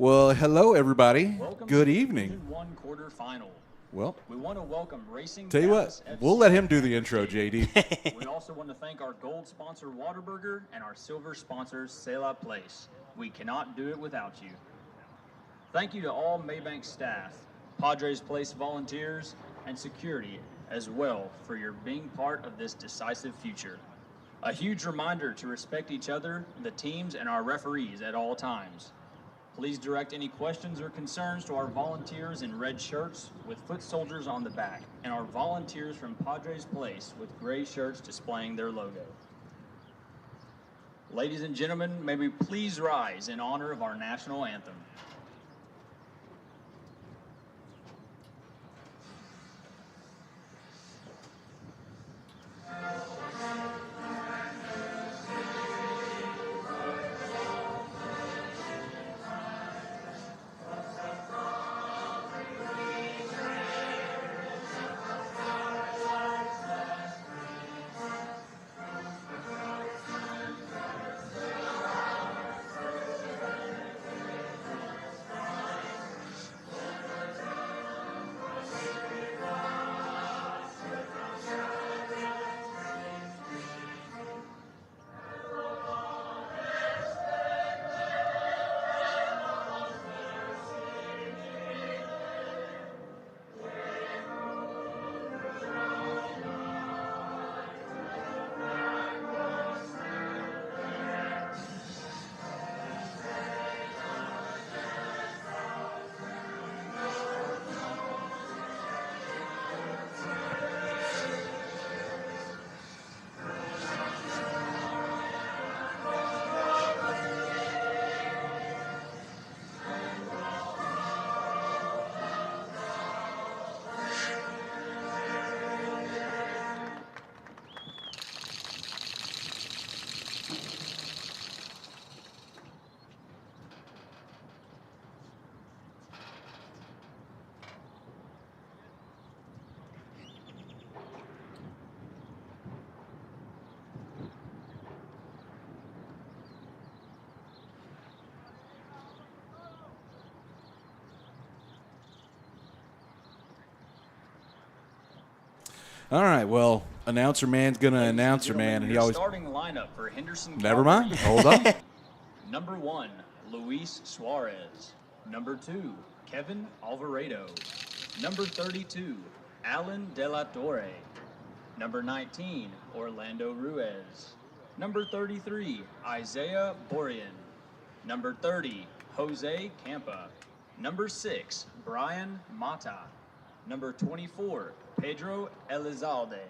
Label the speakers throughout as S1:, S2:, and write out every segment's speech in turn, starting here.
S1: Well, hello, everybody.
S2: Welcome
S1: Good
S2: to the
S1: evening.
S2: Division 1 quarterfinal.
S1: Well,
S2: We want to welcome Racing
S1: tell you
S2: Dallas
S1: what,
S2: FC.
S1: we'll let him do the intro, JD.
S2: We also want to thank our gold sponsor, Whataburger, and our silver sponsor, C'est La Place. We cannot do it without you. Thank you to all Maybank staff, Padres Place volunteers, and security as well for your being part of this decisive future. A huge reminder to respect each other, the teams, and our referees at all times. Please direct any questions or concerns to our volunteers in red shirts with foot soldiers on the back, and our volunteers from Padres Place with gray shirts displaying their logo. Ladies and gentlemen, may we please rise in honor of our national anthem.
S1: All right, well, announcer man's going to announcer man, and he always...
S2: Starting lineup for Henderson.
S1: Never
S2: Cavalry.
S1: mind. Hold on.
S2: Number 1, Luis Suarez. Number 2, Kevin Alvarado. Number 32, Alan De La Torre. Number 19, Orlando Ruiz. Number 33, Isaiah Borian. Number 30, Jose Campa. Number 6, Brian Mata. Number 24, Pedro Elizalde.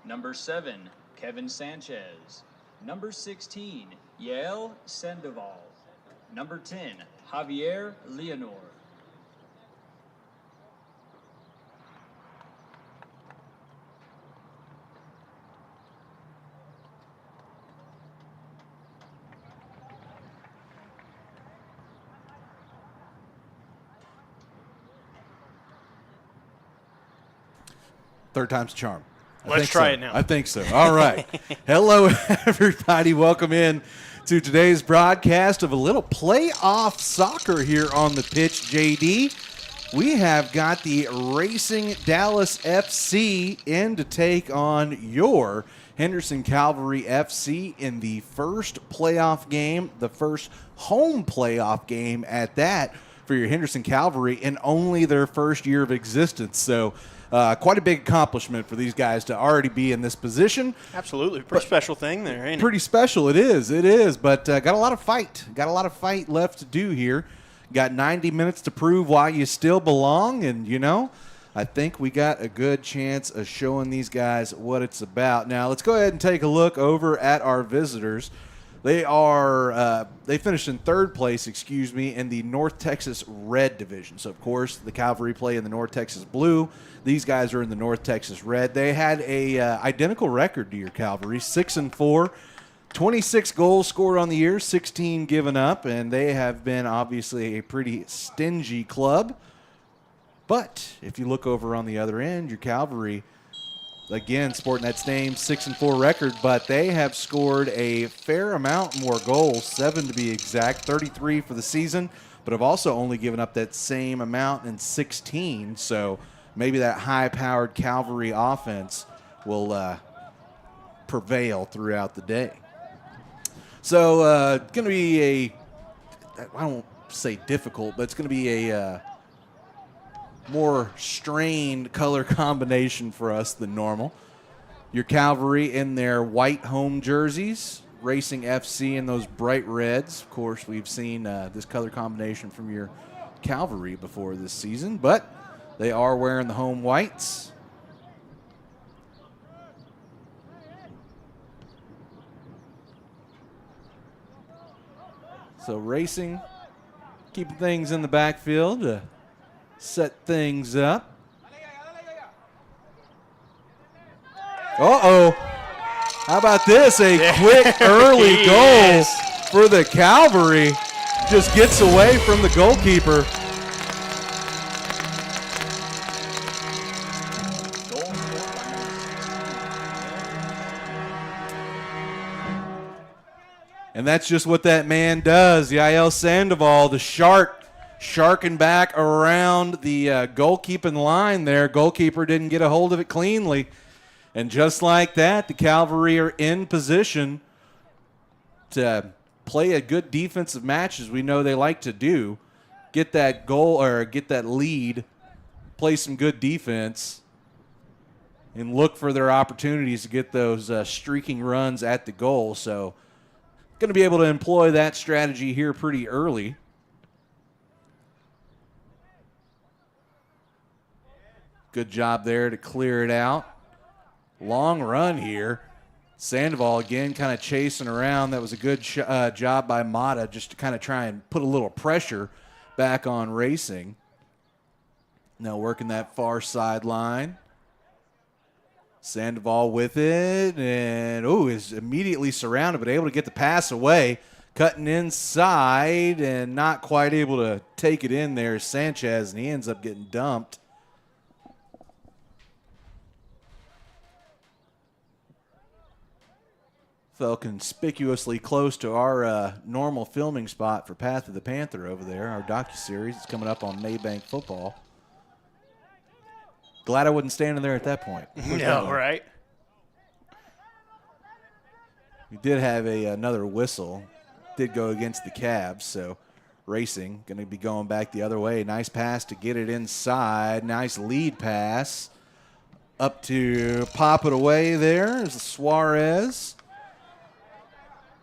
S2: Number 7, Kevin Sanchez. Number 16, Yael Sandoval. Number 10, Javier Leonor.
S1: Third time's a charm.
S3: Let's try it now.
S1: I think so. All right. Hello, everybody. Welcome in to today's broadcast of a little playoff soccer here on the pitch, JD. We have got the Racing Dallas FC in to take on your Henderson Cavalry FC in the first playoff game, the first home playoff game at that for your Henderson Cavalry in only their first year of existence. So quite a big accomplishment for these guys to already be in this position.
S3: Absolutely. Pretty special thing there, ain't it?
S1: Pretty special. It is. But got a lot of fight. Got a lot of fight left to do here. Got 90 minutes to prove why you still belong. And, you know, I think we got a good chance of showing these guys what it's about. Now, let's go ahead and take a look over at our visitors. They finished in third place, in the North Texas Red Division. So, of course, the Cavalry play in the North Texas Blue. These guys are in the North Texas Red. They had a identical record to your Cavalry, 6-4, 26 goals scored on the year, 16 given up, and they have been obviously a pretty stingy club. But if you look over on the other end, your Cavalry, again, sporting that same 6-4 record, but they have scored a fair amount more goals, 7 to be exact, 33 for the season. but have also only given up that same amount in 16. So maybe that high-powered Cavalry offense will prevail throughout the day. So going to be I won't say difficult, but it's going to be a more strained color combination for us than normal. Your Cavalry in their white home jerseys, Racing FC in those bright reds. Of course, we've seen this color combination from your Cavalry before this season, but they are wearing the home whites. So Racing keeping things in the backfield to set things up. Uh-oh. How about this? A quick early goal for the Cavalry. Just gets away from the goalkeeper. And that's just what that man does. Yael Sandoval, the sharking back around the goalkeeping line there. Goalkeeper didn't get a hold of it cleanly. And just like that, the Cavalry are in position to play a good defensive match, as we know they like to do. Get that goal or get that lead, play some good defense, and look for their opportunities to get those streaking runs at the goal. So going to be able to employ that strategy here pretty early. Good job there to clear it out. Long run here. Sandoval again kind of chasing around. That was a good job by Mata just to kind of try and put a little pressure back on Racing. Now working that far sideline. Sandoval with it, and is immediately surrounded, but able to get the pass away. Cutting inside and not quite able to take it in there. Sanchez, and he ends up getting dumped. Fell conspicuously close to our normal filming spot for Path of the Panther over there, our docuseries. It's coming up on Maybank Football. Glad I wasn't standing there at that point.
S3: No, right?
S1: We did have another whistle. Did go against the Cavs, so Racing going to be going back the other way. Nice pass to get it inside. Nice lead pass. Up to pop it away there is Suarez.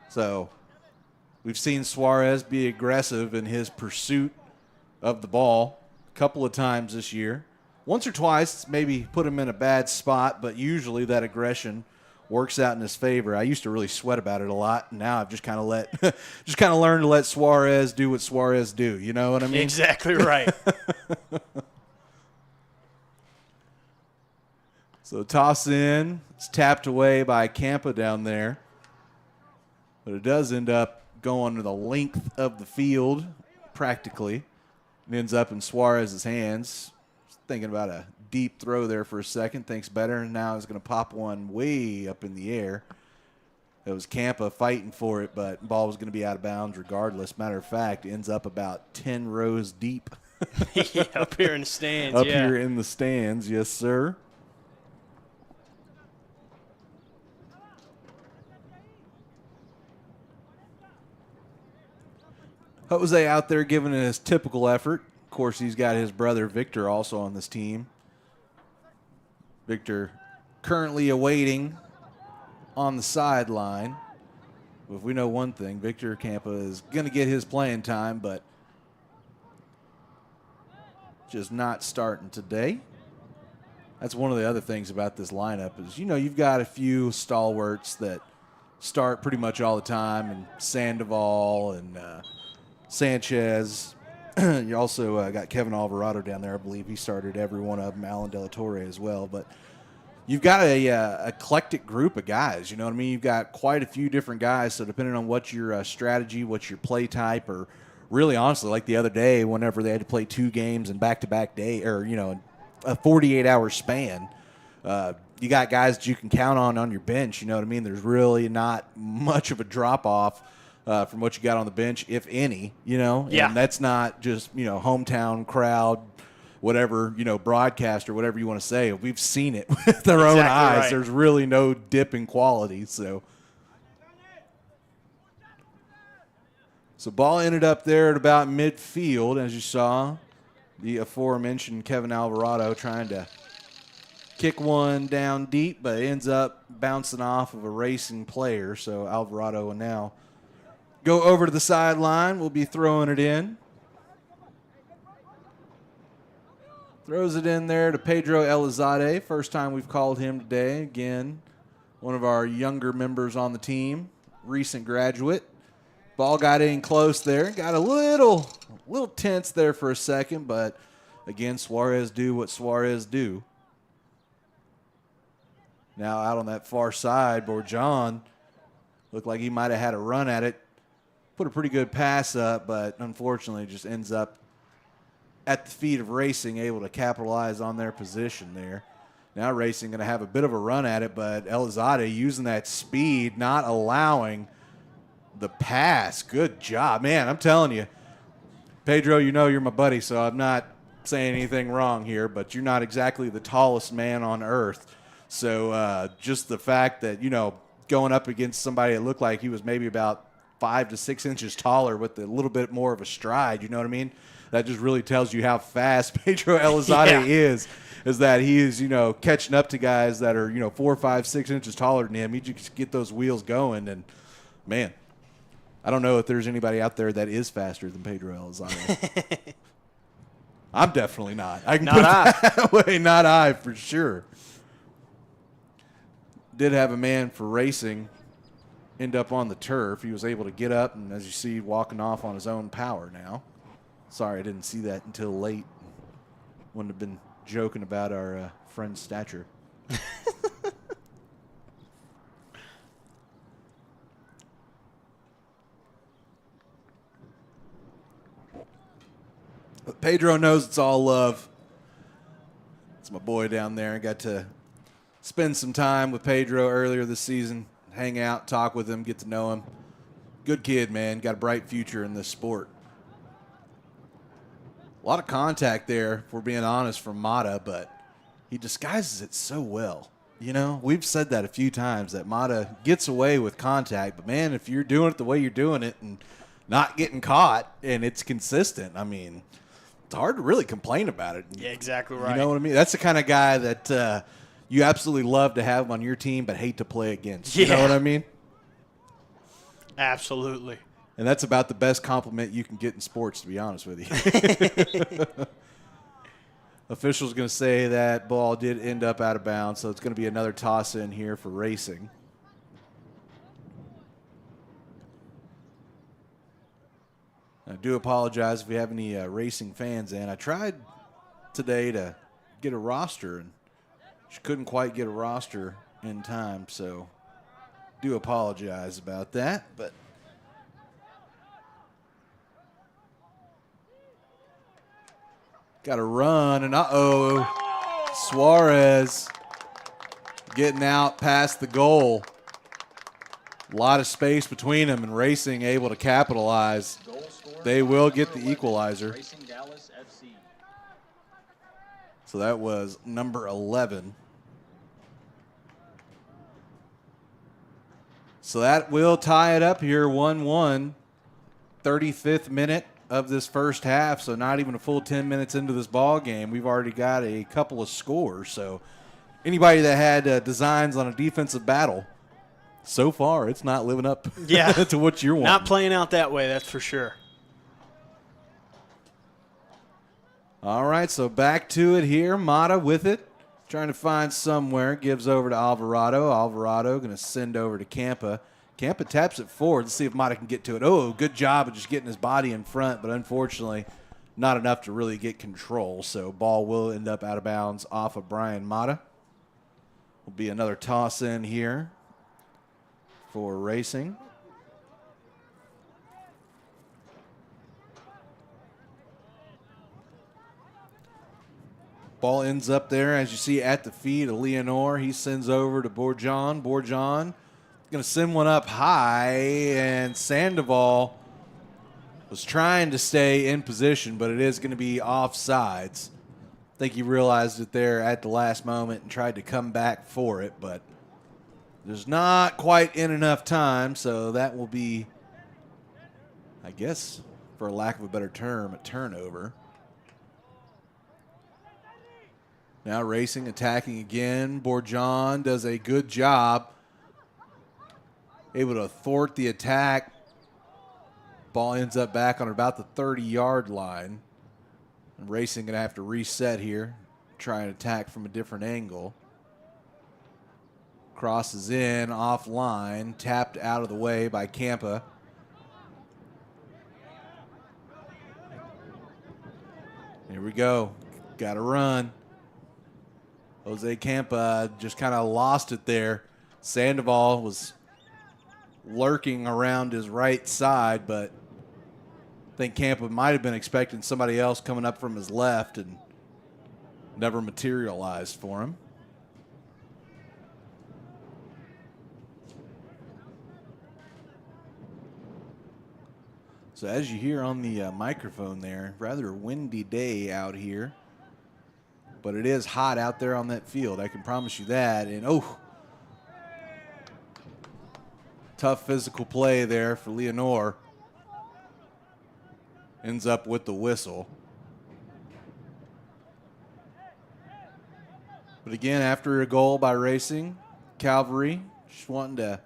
S1: So we've seen Suarez be aggressive in his pursuit of the ball a couple of times this year. Once or twice, maybe put him in a bad spot, but usually that aggression works out in his favor. I used to really sweat about it a lot. And now I've just kind of learned to let Suarez do what Suarez do. You know what I mean?
S3: Exactly right.
S1: So toss in. It's tapped away by Campa down there. But it does end up going to the length of the field, practically. It ends up in Suarez's hands. Thinking about a deep throw there for a second. Thinks better, and now he's going to pop one way up in the air. It was Campa fighting for it, but the ball was going to be out of bounds regardless. Matter of fact, it ends up about 10 rows deep.
S3: Yeah, up here in the stands.
S1: Up here in the stands, yes, sir. Jose out there giving his typical effort. Of course, he's got his brother Victor also on this team. Victor currently awaiting on the sideline. If we know one thing, Victor Campa is going to get his playing time, but just not starting today. That's one of the other things about this lineup is, you've got a few stalwarts that start pretty much all the time, and Sandoval and Sanchez. You also got Kevin Alvarado down there. I believe he started every one of them. Alan De La Torre as well. But you've got a eclectic group of guys. You know what I mean? You've got quite a few different guys. So depending on what your strategy, what your play type, or really honestly, like the other day, whenever they had to play 2 games in back-to-back day, or a 48-hour span, you got guys that you can count on your bench. You know what I mean? There's really not much of a drop-off from what you got on the bench, if any, And that's not just, hometown crowd, whatever, broadcast or whatever you want to say. We've seen it with our own eyes.
S3: Right.
S1: There's really no dip in quality. So ball ended up there at about midfield, as you saw. The aforementioned Kevin Alvarado trying to kick one down deep, but it ends up bouncing off of a racing player. So Alvarado will now go over to the sideline. We'll be throwing it in. Throws it in there to Pedro Elizalde. First time we've called him today. Again, one of our younger members on the team, recent graduate. Ball got in close there. Got a little tense there for a second, but again, Suarez do what Suarez do. Now out on that far side, Borjan looked like he might have had a run at it. Put a pretty good pass up, but unfortunately just ends up at the feet of Racing, able to capitalize on their position there. Now Racing going to have a bit of a run at it, but Elizalde using that speed, not allowing the pass. Good job. Man, I'm telling you, Pedro, you're my buddy, so I'm not saying anything wrong here, but you're not exactly the tallest man on earth. So just the fact that, going up against somebody that looked like he was maybe about 5 to 6 inches taller with a little bit more of a stride, you know what I mean? That just really tells you how fast Pedro Elizalde is that he is, catching up to guys that are, 4, 5, 6 inches taller than him. He just get those wheels going, and, man, I don't know if there's anybody out there that is faster than Pedro Elizalde. I'm definitely not. I can
S3: Not
S1: put it
S3: I.
S1: that way. Not I, for sure. Did have a man for Racing end up on the turf. He was able to get up, and as you see, walking off on his own power now. Sorry, I didn't see that until late. Wouldn't have been joking about our friend's stature. But Pedro knows it's all love. It's my boy down there. I got to spend some time with Pedro earlier this season, hang out, talk with him, get to know him. Good kid, man. Got a bright future in this sport. A lot of contact there, if we're being honest, from Mata, but he disguises it so well. We've said that a few times, that Mata gets away with contact, but, man, if you're doing it the way you're doing it and not getting caught and it's consistent, I mean, it's hard to really complain about it.
S3: Yeah, exactly right.
S1: You know what I mean? That's the kind of guy that you absolutely love to have on your team but hate to play against. You know what I mean?
S3: Absolutely.
S1: And that's about the best compliment you can get in sports, to be honest with you. Official's going to say that ball did end up out of bounds, so it's going to be another toss in here for Racing. I do apologize if we have any Racing fans in. I tried today to get a roster and just couldn't quite get a roster in time, so do apologize about that. But got to run, and Suarez getting out past the goal. A lot of space between them, and Racing able to capitalize. They will get the equalizer. So that was number 11. So that will tie it up here, 1-1. 35th minute of this first half, so not even a full 10 minutes into this ball game. We've already got a couple of scores. So anybody that had designs on a defensive battle, so far it's not living up to what you're wanting.
S3: Not playing out that way, that's for sure.
S1: All right, so back to it here. Mata with it, trying to find somewhere. Gives over to Alvarado. Alvarado going to send over to Campa. Campa taps it forward. Let's see if Mata can get to it. Oh, good job of just getting his body in front, but unfortunately not enough to really get control. So ball will end up out of bounds off of Brian Mata. Will be another toss in here for Racing. Ball ends up there, as you see, at the feet of Leonor. He sends over to Borjan. Borjan going going to send one up high, and Sandoval was trying to stay in position, but it is going to be offsides. I think he realized it there at the last moment and tried to come back for it, but there's not quite in enough time, so that will be, I guess, for lack of a better term, a turnover. Now racing, attacking again. Bourgeon does a good job, able to thwart the attack. Ball ends up back on about the 30-yard line. And racing going to have to reset here, try and attack from a different angle. Crosses in, offline, tapped out of the way by Campa. Here we go. Got to run. Jose Campa just kind of lost it there. Sandoval was lurking around his right side, but I think Campa might have been expecting somebody else coming up from his left and never materialized for him. So as you hear on the microphone there, rather windy day out here, but it is hot out there on that field. I can promise you that. And tough physical play there for Leonore. Ends up with the whistle. But again, after a goal by Racing, Cavalry just wanting to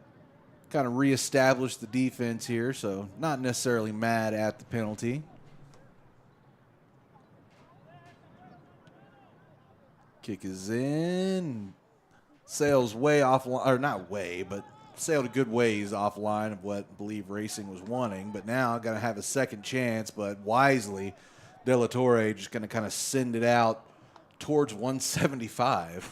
S1: kind of reestablish the defense here, so not necessarily mad at the penalty. Kick is in. Sails way off, or not way, but sailed a good ways offline of what I believe Racing was wanting, but now going to have a second chance, but wisely, De La Torre just going to kind of send it out towards 175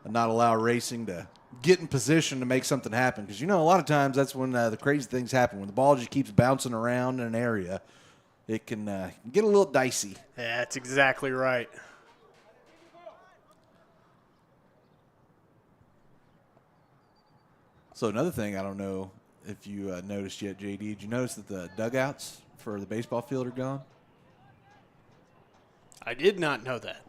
S1: and not allow Racing to get in position to make something happen. Because, a lot of times that's when the crazy things happen. When the ball just keeps bouncing around in an area, it can get a little dicey.
S3: Yeah, that's exactly right.
S1: So another thing, I don't know if you noticed yet, JD, did you notice that the dugouts for the baseball field are gone?
S3: I did not know that.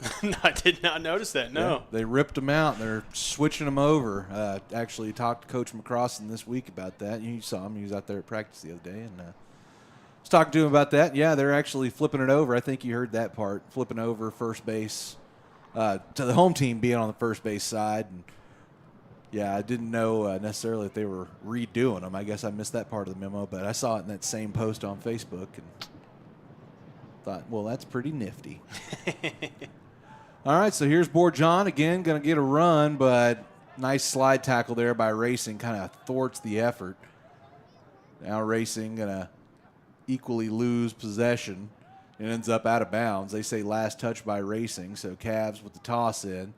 S3: I did not notice that, no.
S1: Yeah, they ripped them out. They're switching them over. Actually talked to Coach McCrossin this week about that. You saw him. He was out there at practice the other day. And was talking to him about that. Yeah, they're actually flipping it over. I think you heard that part, flipping over first base to the home team being on the first base side. And yeah, I didn't know necessarily if they were redoing them. I guess I missed that part of the memo, but I saw it in that same post on Facebook and thought, well, that's pretty nifty. All right, so here's Bourgeon again, going to get a run, but nice slide tackle there by Racing, kind of thwarts the effort. Now Racing going to equally lose possession and ends up out of bounds. They say last touch by Racing, so Cavs with the toss in.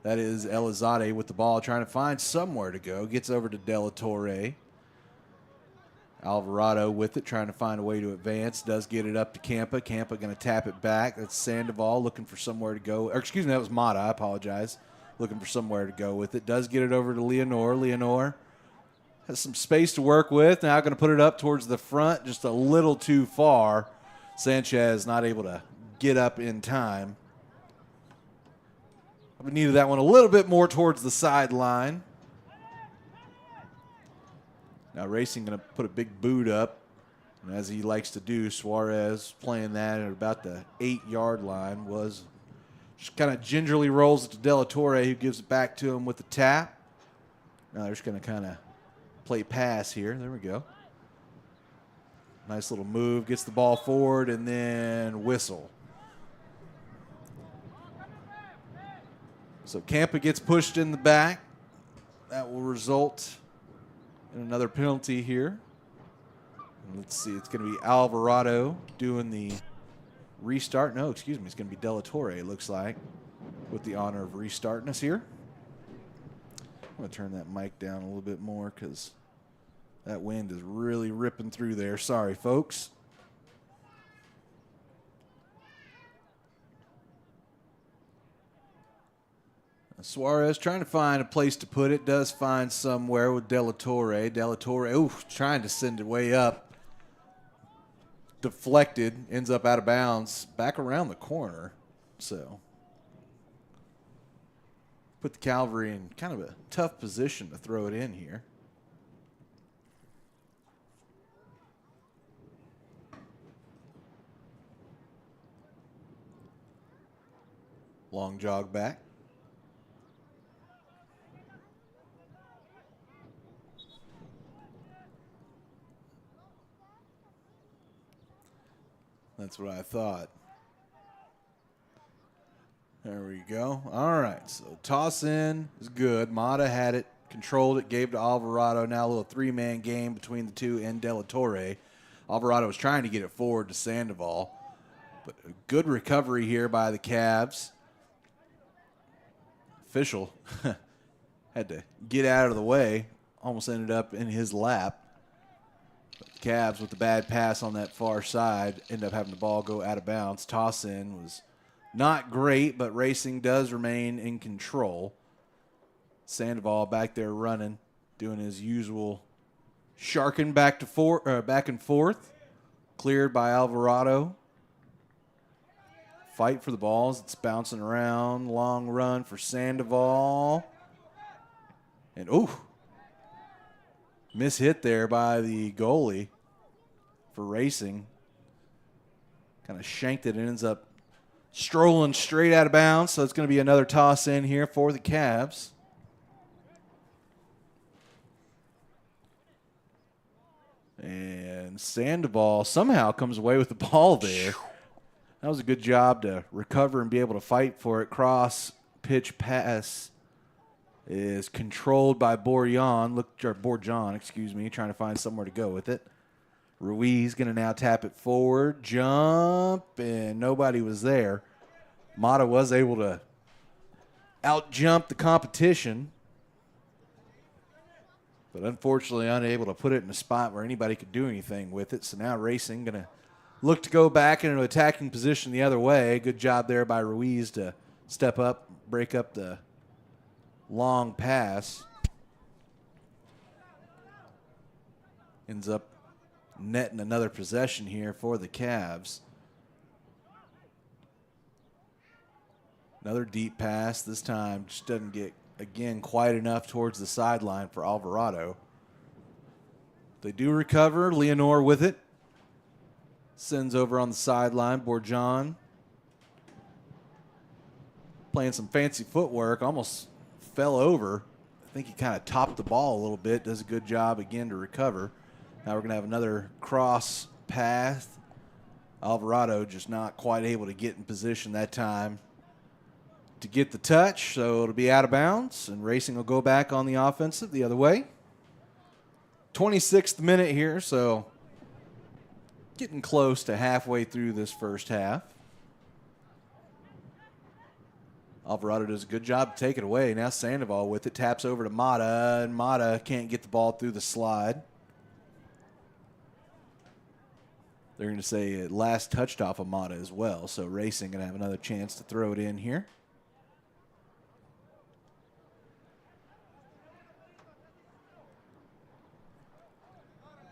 S1: That is Elizade with the ball, trying to find somewhere to go. Gets over to De La Torre. Alvarado with it, trying to find a way to advance. Does get it up to Campa. Campa going to tap it back. That's Sandoval looking for somewhere to go. Or excuse me, that was Mata. I apologize. Looking for somewhere to go with it. Does get it over to Leonore. Leonore has some space to work with. Now going to put it up towards the front, just a little too far. Sanchez not able to get up in time. We needed that one a little bit more towards the sideline. Now Racing going to put a big boot up, and as he likes to do, Suarez playing that at about the 8-yard line was just kind of gingerly rolls it to De La Torre, who gives it back to him with the tap. Now they're just going to kind of play pass here. There we go. Nice little move, gets the ball forward, and then whistle. So Campa gets pushed in the back. That will result in another penalty here. And let's see, it's going to be Alvarado doing the restart. No, excuse me, it's going to be De La Torre, it looks like, with the honor of restarting us here. I'm going to turn that mic down a little bit more because that wind is really ripping through there. Sorry, folks. Suarez trying to find a place to put it. Does find somewhere with De La Torre. De La Torre, trying to send it way up. Deflected, ends up out of bounds, back around the corner. So put the Cavalry in kind of a tough position to throw it in here. Long jog back. That's what I thought. There we go. All right, so toss in is good. Mata had it, controlled it, gave to Alvarado. Now a little three-man game between the two and De La Torre. Alvarado was trying to get it forward to Sandoval, but a good recovery here by the Cavs. Official had to get out of the way, almost ended up in his lap. But the Cavs with the bad pass on that far side end up having the ball go out of bounds. Toss in was not great, but Racing does remain in control. Sandoval back there running, doing his usual sharking back and forth. Cleared by Alvarado. Fight for the balls. It's bouncing around. Long run for Sandoval. And, mishit there by the goalie for Racing. Kind of shanked it and ends up strolling straight out of bounds. So it's going to be another toss in here for the Cavs. And Sandoval somehow comes away with the ball there. That was a good job to recover and be able to fight for it. Cross pitch pass is controlled by Borjan, trying to find somewhere to go with it. Ruiz going to now tap it forward, jump, and nobody was there. Mata was able to out-jump the competition, but unfortunately unable to put it in a spot where anybody could do anything with it. So now Racing going to look to go back into attacking position the other way. Good job there by Ruiz to step up, break up the long pass. Ends up netting another possession here for the Cavs. Another deep pass. This time just doesn't get, again, quite enough towards the sideline for Alvarado. They do recover. Leonore with it. Sends over on the sideline. Borjan playing some fancy footwork. Almost fell over. I think he kind of topped the ball a little bit. Does a good job again to recover. Now we're going to have another cross pass. Alvarado just not quite able to get in position that time to get the touch. So it'll be out of bounds. And Racing will go back on the offensive the other way. 26th minute here. So getting close to halfway through this first half. Alvarado does a good job to take it away. Now Sandoval with it, taps over to Mata, and Mata can't get the ball through the slide. They're going to say it last touched off of Mata as well, so Racing going to have another chance to throw it in here.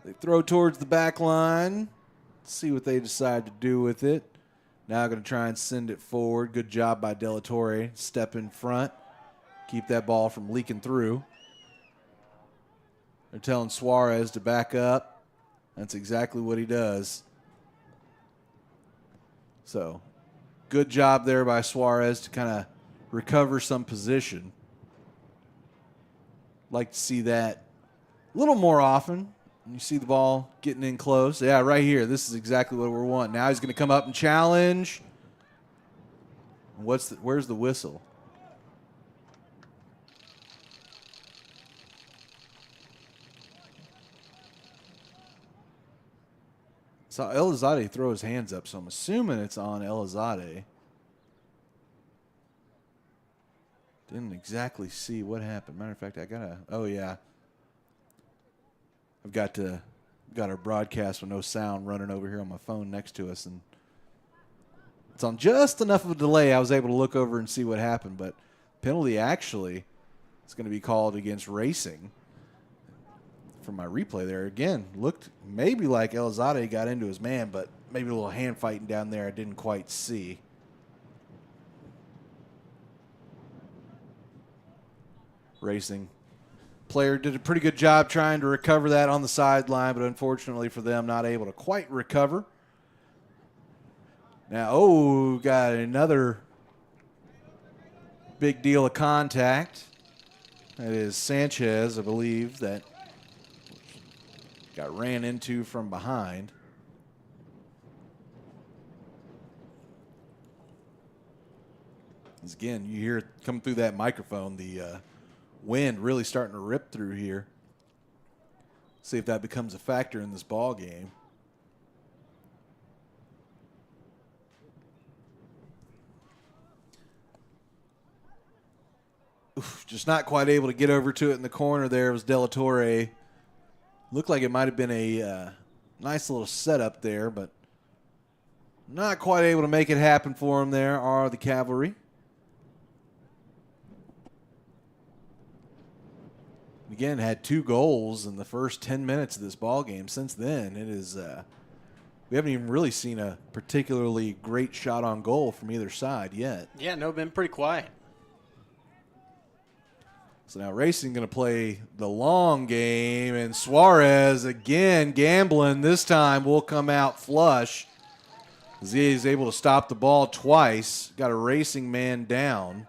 S1: They throw towards the back line. See what they decide to do with it. Now going to try and send it forward. Good job by De La Torre. Step in front. Keep that ball from leaking through. They're telling Suarez to back up. That's exactly what he does. So, good job there by Suarez to kind of recover some position. Like to see that a little more often. You see the ball getting in close. Yeah, right here. This is exactly what we're wanting. Now he's going to come up and challenge. Where's the whistle? Saw Elizade throw his hands up, so I'm assuming it's on Elizade. Didn't exactly see what happened. Matter of fact, I've got our broadcast with no sound running over here on my phone next to us, and it's on just enough of a delay I was able to look over and see what happened, but Penalty actually is going to be called against Racing. From my replay there, again, looked maybe like Elizade got into his man, but maybe a little hand fighting down there I didn't quite see. Racing player did a pretty good job trying to recover that on the sideline, but unfortunately for them, not able to quite recover. Now, got another big deal of contact. That is Sanchez, I believe, that got ran into from behind. As again, you hear it come through that microphone, the wind really starting to rip through here. See if that becomes a factor in this ball game. Just not quite able to get over to it in the corner there. It was De La Torre. Looked like it might have been a nice little setup there, but not quite able to make it happen for him there are the Cavalry. Again, had 2 goals in the first 10 minutes of this ball game. Since then, it is we haven't even really seen a particularly great shot on goal from either side yet.
S3: Yeah, no, been pretty quiet.
S1: So now Racing going to play the long game, and Suarez again gambling. This time will come out flush. He is able to stop the ball twice. Got a Racing man down.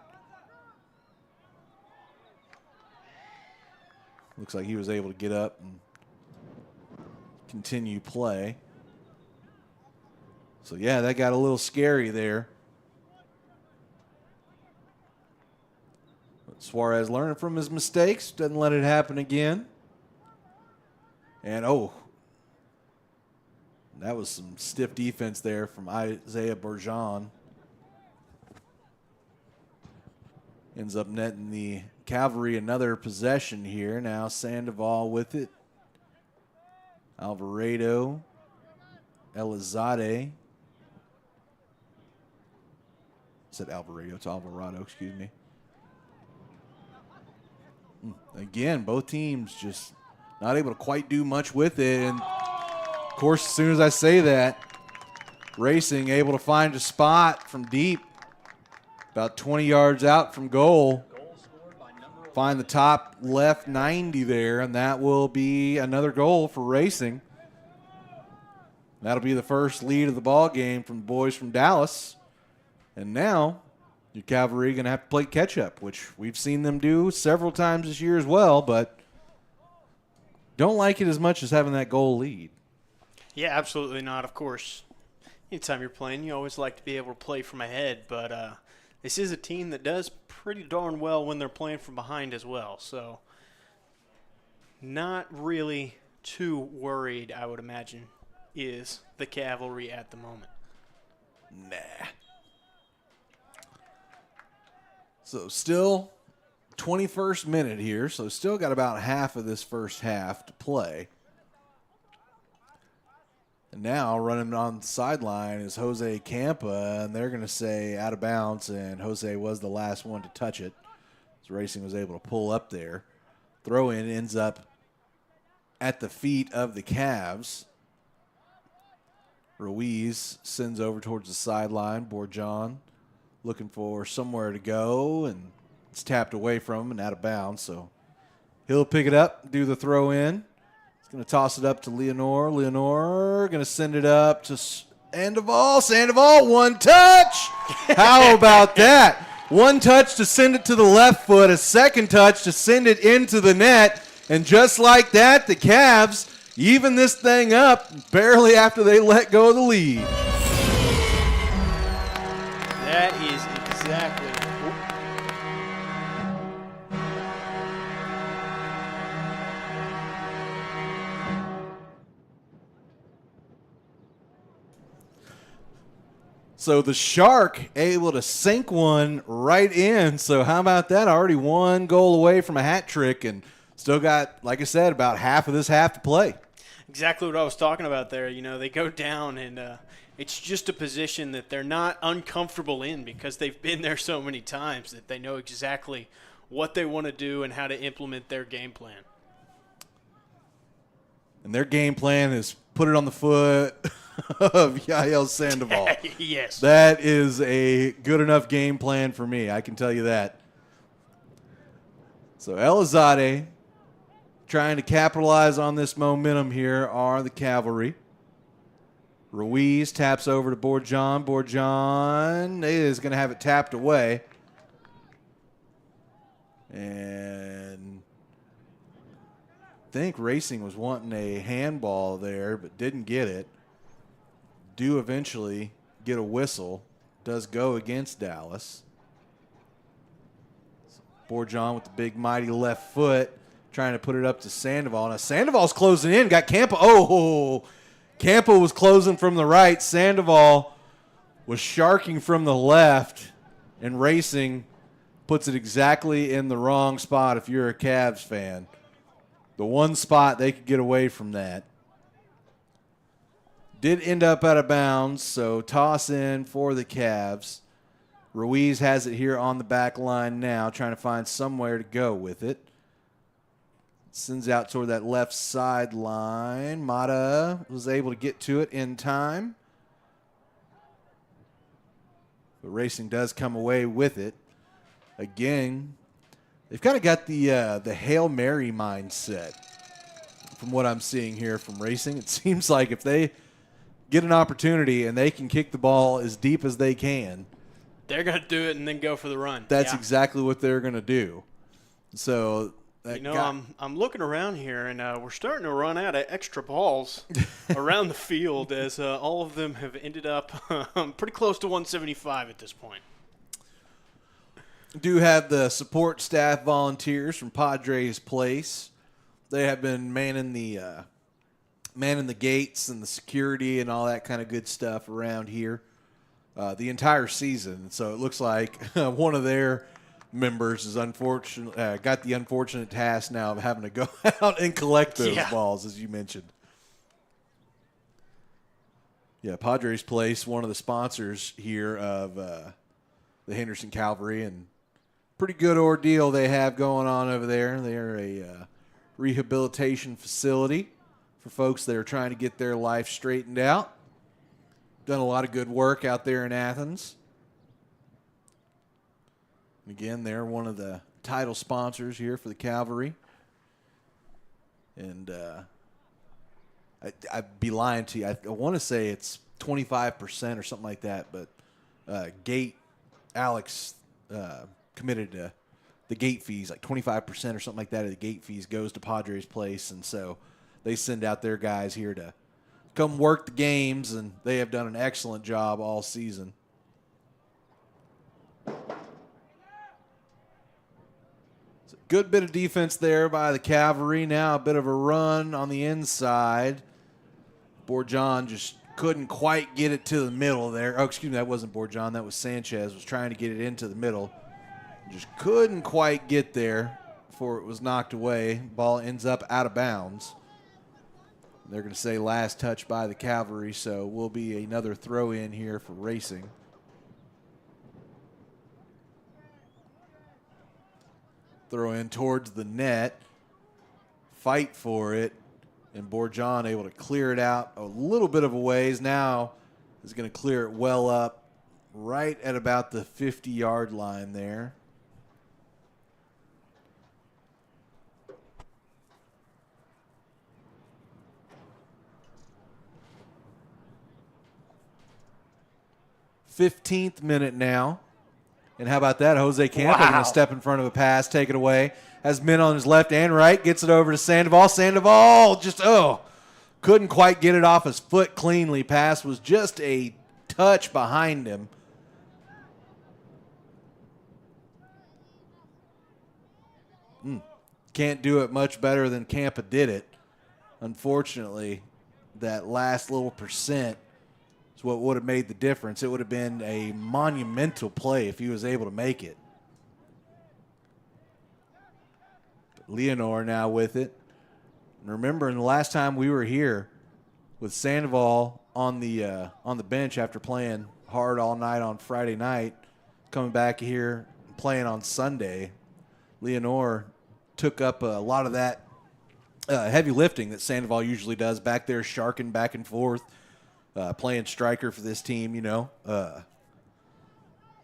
S1: Looks like he was able to get up and continue play. So, yeah, that got a little scary there. But Suarez learning from his mistakes, doesn't let it happen again. And, that was some stiff defense there from Isaiah Bourgeon. Ends up netting the Cavalry another possession here. Now Sandoval with it. Alvarado. Elizade. I said Alvarado. It's Alvarado, excuse me. Again, both teams just not able to quite do much with it. And, of course, as soon as I say that, Racing able to find a spot from deep, about 20 yards out from goal. Find the top left 90 there, and that will be another goal for Racing. That'll be the first lead of the ball game from the boys from Dallas. And now your Cavalry going to have to play catch-up, which we've seen them do several times this year as well, but don't like it as much as having that goal lead.
S3: Yeah, absolutely not, of course. Anytime you're playing, you always like to be able to play from ahead, but this is a team that does pretty darn well when they're playing from behind as well. So not really too worried, I would imagine, is the Cavalry at the moment.
S1: Nah. So still 21st minute here, so still got about half of this first half to play. And now running on the sideline is Jose Campa, and they're going to say out of bounds, and Jose was the last one to touch it. So Racing was able to pull up there. Throw in ends up at the feet of the Cavs. Ruiz sends over towards the sideline. Bourgeon looking for somewhere to go, and it's tapped away from him and out of bounds. So he'll pick it up, do the throw in. Going to toss it up to Leonor. Leonor going to send it up to Sandoval. Sandoval, one touch. How about that? One touch to send it to the left foot, a second touch to send it into the net. And just like that, the Cavs even this thing up barely after they let go of the lead.
S3: That is exactly.
S1: So the Shark able to sink one right in. So how about that? Already 1 goal away from a hat trick and still got, like I said, about half of this half to play.
S3: Exactly what I was talking about there. You know, they go down and it's just a position that they're not uncomfortable in because they've been there so many times that they know exactly what they want to do and how to implement their game plan.
S1: And their game plan is put it on the foot of Yael Sandoval.
S3: Yes.
S1: That is a good enough game plan for me, I can tell you that. So Elizade trying to capitalize on this momentum here are the Cavalry. Ruiz taps over to Bourgeon. Bourgeon is going to have it tapped away. And I think Racing was wanting a handball there, but didn't get it. Do eventually get a whistle. Does go against Dallas. Bourgeon with the big mighty left foot, trying to put it up to Sandoval. Now Sandoval's closing in. Got Campa. Oh, Campa was closing from the right. Sandoval was sharking from the left, and Racing puts it exactly in the wrong spot if you're a Cavs fan. The one spot they could get away from that. Did end up out of bounds, so toss in for the Cavs. Ruiz has it here on the back line now, trying to find somewhere to go with it. Sends out toward that left sideline. Mata was able to get to it in time. But Racing does come away with it. Again, they've kind of got the Hail Mary mindset from what I'm seeing here from Racing. It seems like if they get an opportunity and they can kick the ball as deep as they can,
S3: they're going to do it and then go for the run.
S1: That's exactly what they're going to do. So,
S3: I'm looking around here, and we're starting to run out of extra balls around the field as all of them have ended up pretty close to 175 at this point.
S1: Do have the support staff volunteers from Padres Place. They have been manning the gates and the security and all that kind of good stuff around here the entire season. So it looks like one of their members is got the unfortunate task now of having to go out and collect those balls, as you mentioned. Yeah, Padres Place, one of the sponsors here of the Henderson Cavalry, and pretty good ordeal they have going on over there. They're a rehabilitation facility for folks that are trying to get their life straightened out. Done a lot of good work out there in Athens. Again, they're one of the title sponsors here for the Cavalry. And I'd be lying to you. I want to say it's 25% or something like that, but Alex committed to the gate fees, like 25% or something like that of the gate fees goes to Padres Place. And so they send out their guys here to come work the games, and they have done an excellent job all season. So good bit of defense there by the Cavalry. Now a bit of a run on the inside. Bourgeon just couldn't quite get it to the middle there. Oh, excuse me, that wasn't Bourgeon. That was Sanchez, was trying to get it into the middle. Just couldn't quite get there before it was knocked away. Ball ends up out of bounds. They're going to say last touch by the Cavalry, so will be another throw in here for Racing. Throw in towards the net. Fight for it. And Bourgeon able to clear it out a little bit of a ways. Now is going to clear it well up right at about the 50-yard line there. .15th minute now. And how about that? Jose Campa going to step in front of a pass, take it away. Has men on his left and right. Gets it over to Sandoval. Sandoval just, couldn't quite get it off his foot cleanly. Pass was just a touch behind him. Can't do it much better than Campa did it. Unfortunately, that last little percent is what would have made the difference. It would have been a monumental play if he was able to make it. But Leonor now with it. And remember, the last time we were here with Sandoval on the bench after playing hard all night on Friday night, coming back here and playing on Sunday. Leonore took up a lot of that heavy lifting that Sandoval usually does back there, sharking back and forth, playing striker for this team.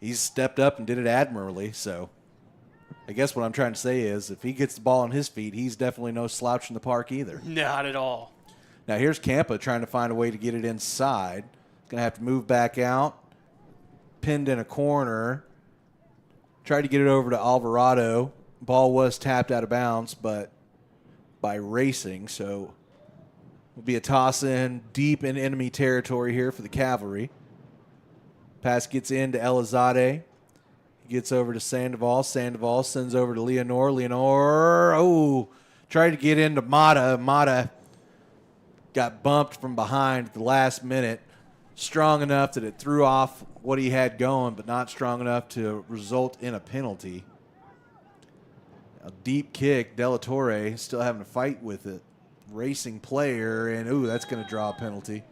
S1: He's stepped up and did it admirably. So I guess what I'm trying to say is if he gets the ball on his feet, he's definitely no slouch in the park either.
S3: Not at all.
S1: Now here's Campa trying to find a way to get it inside. Going to have to move back out. Pinned in a corner. Tried to get it over to Alvarado. Ball was tapped out of bounds, but by racing. So will be a toss in deep in enemy territory here for the Cavalry. Pass gets into Elizade. He gets over to Sandoval. Sandoval sends over to Leonore. Leonore, tried to get into Mata. Mata got bumped from behind at the last minute. Strong enough that it threw off what he had going, but not strong enough to result in a penalty. A deep kick. Della Torre still having to fight with it. Racing player, and that's going to draw a penalty.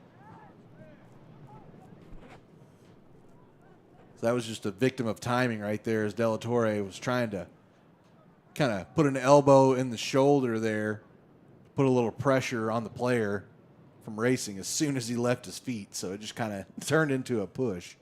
S1: So that was just a victim of timing right there as Della Torre was trying to kind of put an elbow in the shoulder there, put a little pressure on the player from racing as soon as he left his feet. So it just kind of turned into a push.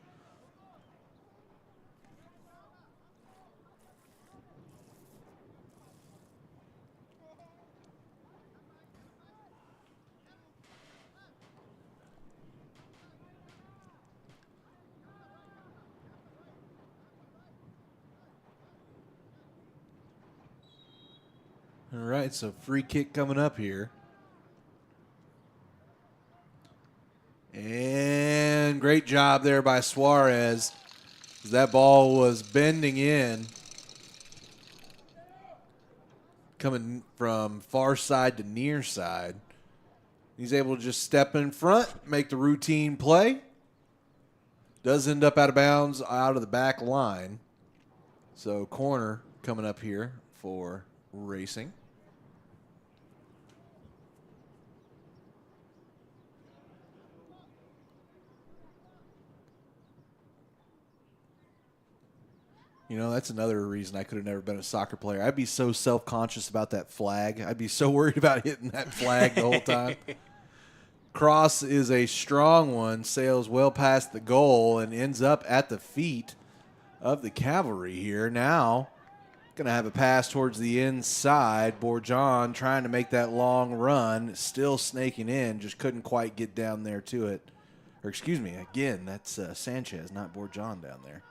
S1: All right, so free kick coming up here. And great job there by Suarez. That ball was bending in, coming from far side to near side. He's able to just step in front, make the routine play. Does end up out of bounds out of the back line. So corner coming up here for Racing. That's another reason I could have never been a soccer player. I'd be so self-conscious about that flag. I'd be so worried about hitting that flag the whole time. Cross is a strong one, sails well past the goal and ends up at the feet of the Cavalry here. Now, going to have a pass towards the inside. Bourgeon trying to make that long run, still snaking in, just couldn't quite get down there to it. Or excuse me, again, that's Sanchez, not Bourgeon down there.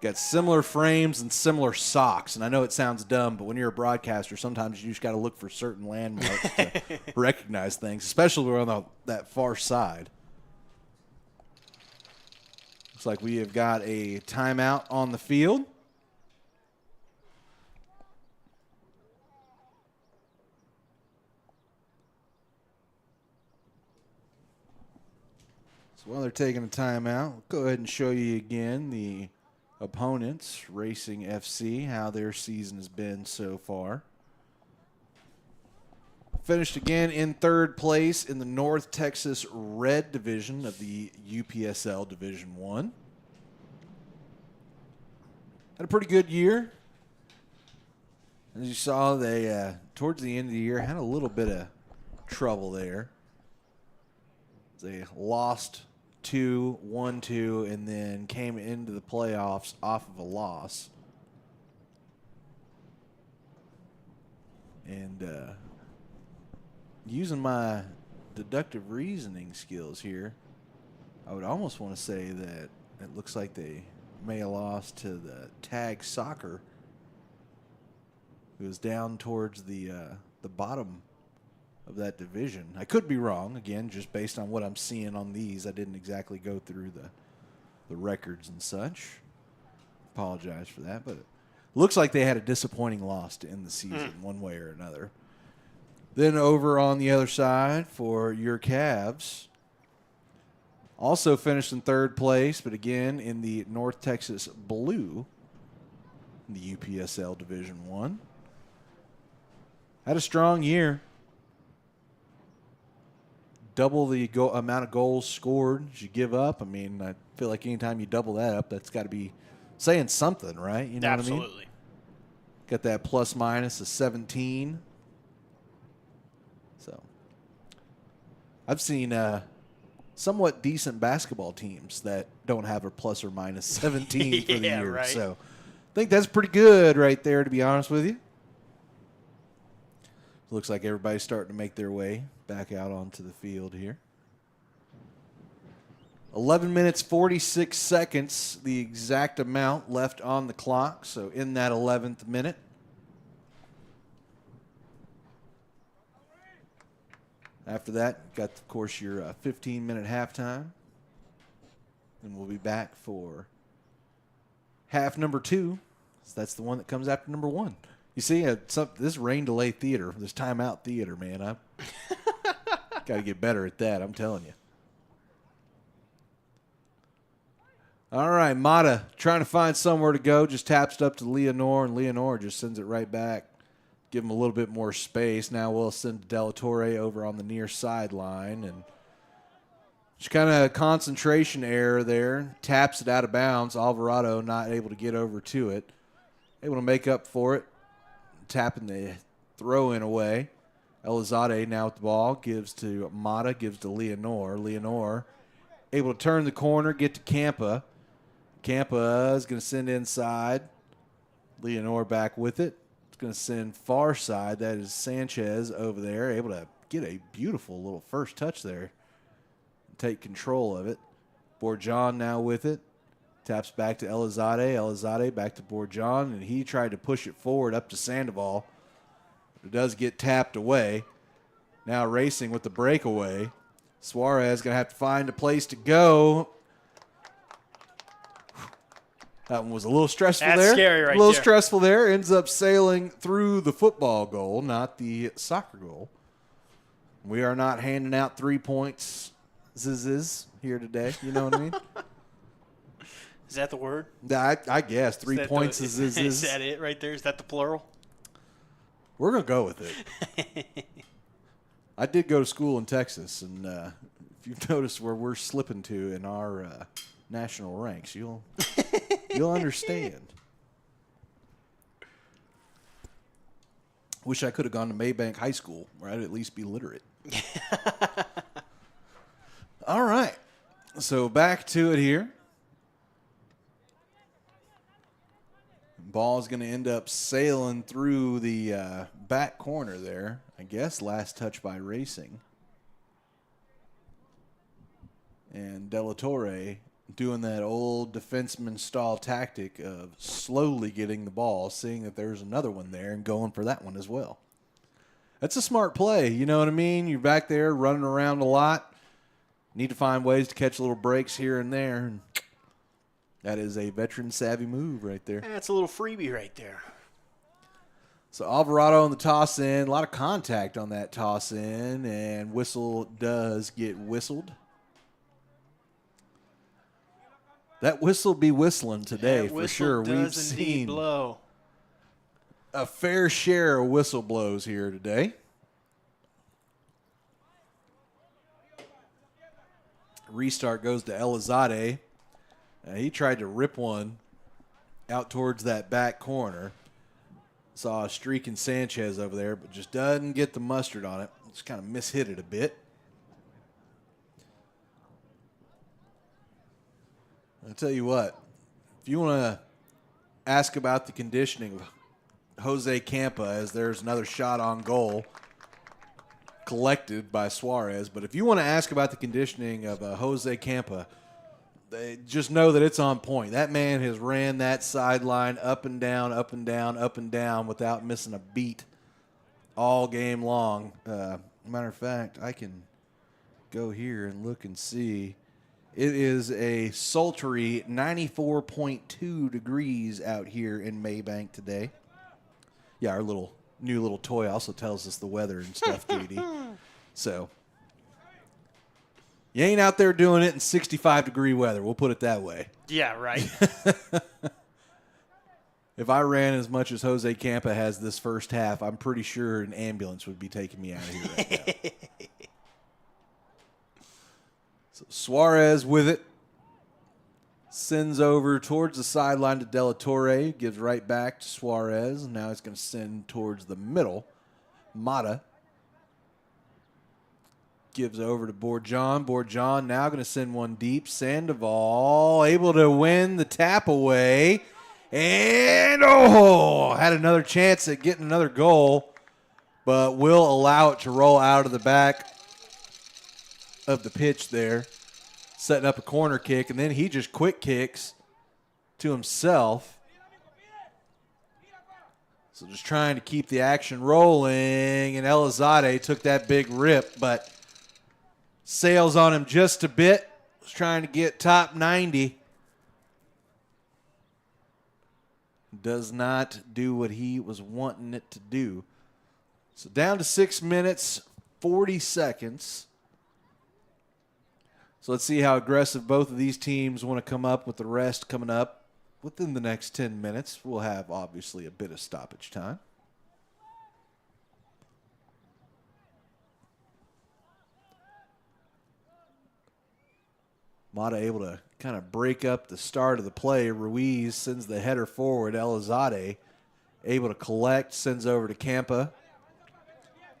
S1: Got similar frames and similar socks. And I know it sounds dumb, but when you're a broadcaster, sometimes you just got to look for certain landmarks to recognize things, especially when we're on that far side. Looks like we have got a timeout on the field. So while they're taking a timeout, we'll go ahead and show you again the opponents, Racing FC, how their season has been so far. Finished again in third place in the North Texas Red Division of the UPSL Division 1. Had a pretty good year. As you saw, they, towards the end of the year, had a little bit of trouble there. They lost 1-2, and then came into the playoffs off of a loss. And using my deductive reasoning skills here, I would almost want to say that it looks like they may have lost to the Tag Soccer, who was down towards the bottom of that division. I could be wrong, again, just based on what I'm seeing on these. I didn't exactly go through the records and such. Apologize for that, but it looks like they had a disappointing loss to end the season one way or another. Then over on the other side for your Cavs, also finished in third place, but again in the North Texas Blue, in the UPSL Division 1. Had a strong year. double the amount of goals scored as you give up. I mean, I feel like anytime you double that up, that's got to be saying something, right? You know
S3: Absolutely.
S1: what I mean? Got that plus minus of 17. So I've seen somewhat decent basketball teams that don't have a plus or minus 17 for the year.
S3: Right.
S1: So I think that's pretty good right there, to be honest with you. Looks like everybody's starting to make their way back out onto the field here. 11 minutes, 46 seconds, the exact amount left on the clock. So in that 11th minute. After that, got, of course, your 15-minute halftime. And we'll be back for half number 2. So that's the one that comes after number 1. You see, this rain delay theater, this timeout theater, man, I've got to get better at that, I'm telling you. All right, Mata trying to find somewhere to go, just taps it up to Leonore, and Leonore just sends it right back. Give him a little bit more space. Now we'll send Delatorre over on the near sideline, and just kind of a concentration error there. Taps it out of bounds. Alvarado not able to get over to it. Able to make up for it. Tapping the throw-in away. Elizade now with the ball. Gives to Mata. Gives to Leonore. Leonore able to turn the corner. Get to Campa. Campa is going to send inside. Leonore back with it. It's going to send far side. That is Sanchez over there. Able to get a beautiful little first touch there. Take control of it. Bourgeon now with it. Taps back to Elizade. Elizade back to Bourgeon, and he tried to push it forward up to Sandoval. It does get tapped away. Now racing with the breakaway. Suarez going to have to find a place to go. That one was a little stressful there.
S3: That's scary right there.
S1: A little stressful there. Ends up sailing through the football goal, not the soccer goal. We are not handing out 3 points here today. You know what I mean?
S3: Is that the word?
S1: I guess 3 points is.
S3: Is that it right there? Is that the plural?
S1: We're going to go with it. I did go to school in Texas, and if you've noticed where we're slipping to in our national ranks, you'll understand. Wish I could have gone to Maybank High School, where I'd at least be literate. All right. So back to it here. Ball's going to end up sailing through the back corner there. I guess last touch by Racing. And Delatorre doing that old defenseman style tactic of slowly getting the ball, seeing that there's another one there and going for that one as well. That's a smart play. You know what I mean? You're back there running around a lot. Need to find ways to catch little breaks here and there. And that is a veteran-savvy move right there.
S3: That's a little freebie right there.
S1: So Alvarado on the toss-in. A lot of contact on that toss-in, and whistle does get whistled. That whistle be whistling today for sure. We've seen
S3: blow.
S1: A fair share of whistle blows here today. Restart goes to Elizade. He tried to rip one out towards that back corner. Saw a streaking Sanchez over there, but just doesn't get the mustard on it. Just kind of mishit it a bit. I'll tell you what, if you want to ask about the conditioning of Jose Campa, as there's another shot on goal collected by Suarez, but if you want to ask about the conditioning of Jose Campa, just know that it's on point. That man has ran that sideline up and down, up and down, up and down without missing a beat all game long. Matter of fact, I can go here and look and see. It is a sultry 94.2 degrees out here in Maybank today. Yeah, our new little toy also tells us the weather and stuff, JD. So you ain't out there doing it in 65-degree weather. We'll put it that way.
S3: Yeah, right.
S1: If I ran as much as Jose Campa has this first half, I'm pretty sure an ambulance would be taking me out of here right now. So Suarez with it. Sends over towards the sideline to De La Torre. Gives right back to Suarez. Now he's going to send towards the middle. Mata gives over to Borjan. Borjan now going to send one deep. Sandoval able to win the tap away. And, had another chance at getting another goal, but will allow it to roll out of the back of the pitch there. Setting up a corner kick, and then he just quick kicks to himself. So just trying to keep the action rolling, and Elizade took that big rip, but sails on him just a bit. Was trying to get top 90. Does not do what he was wanting it to do. So down to 6 minutes, 40 seconds. So let's see how aggressive both of these teams want to come up with the rest coming up within the next 10 minutes. We'll have, obviously, a bit of stoppage time. Mata able to kind of break up the start of the play. Ruiz sends the header forward. Elizade able to collect, sends over to Campa.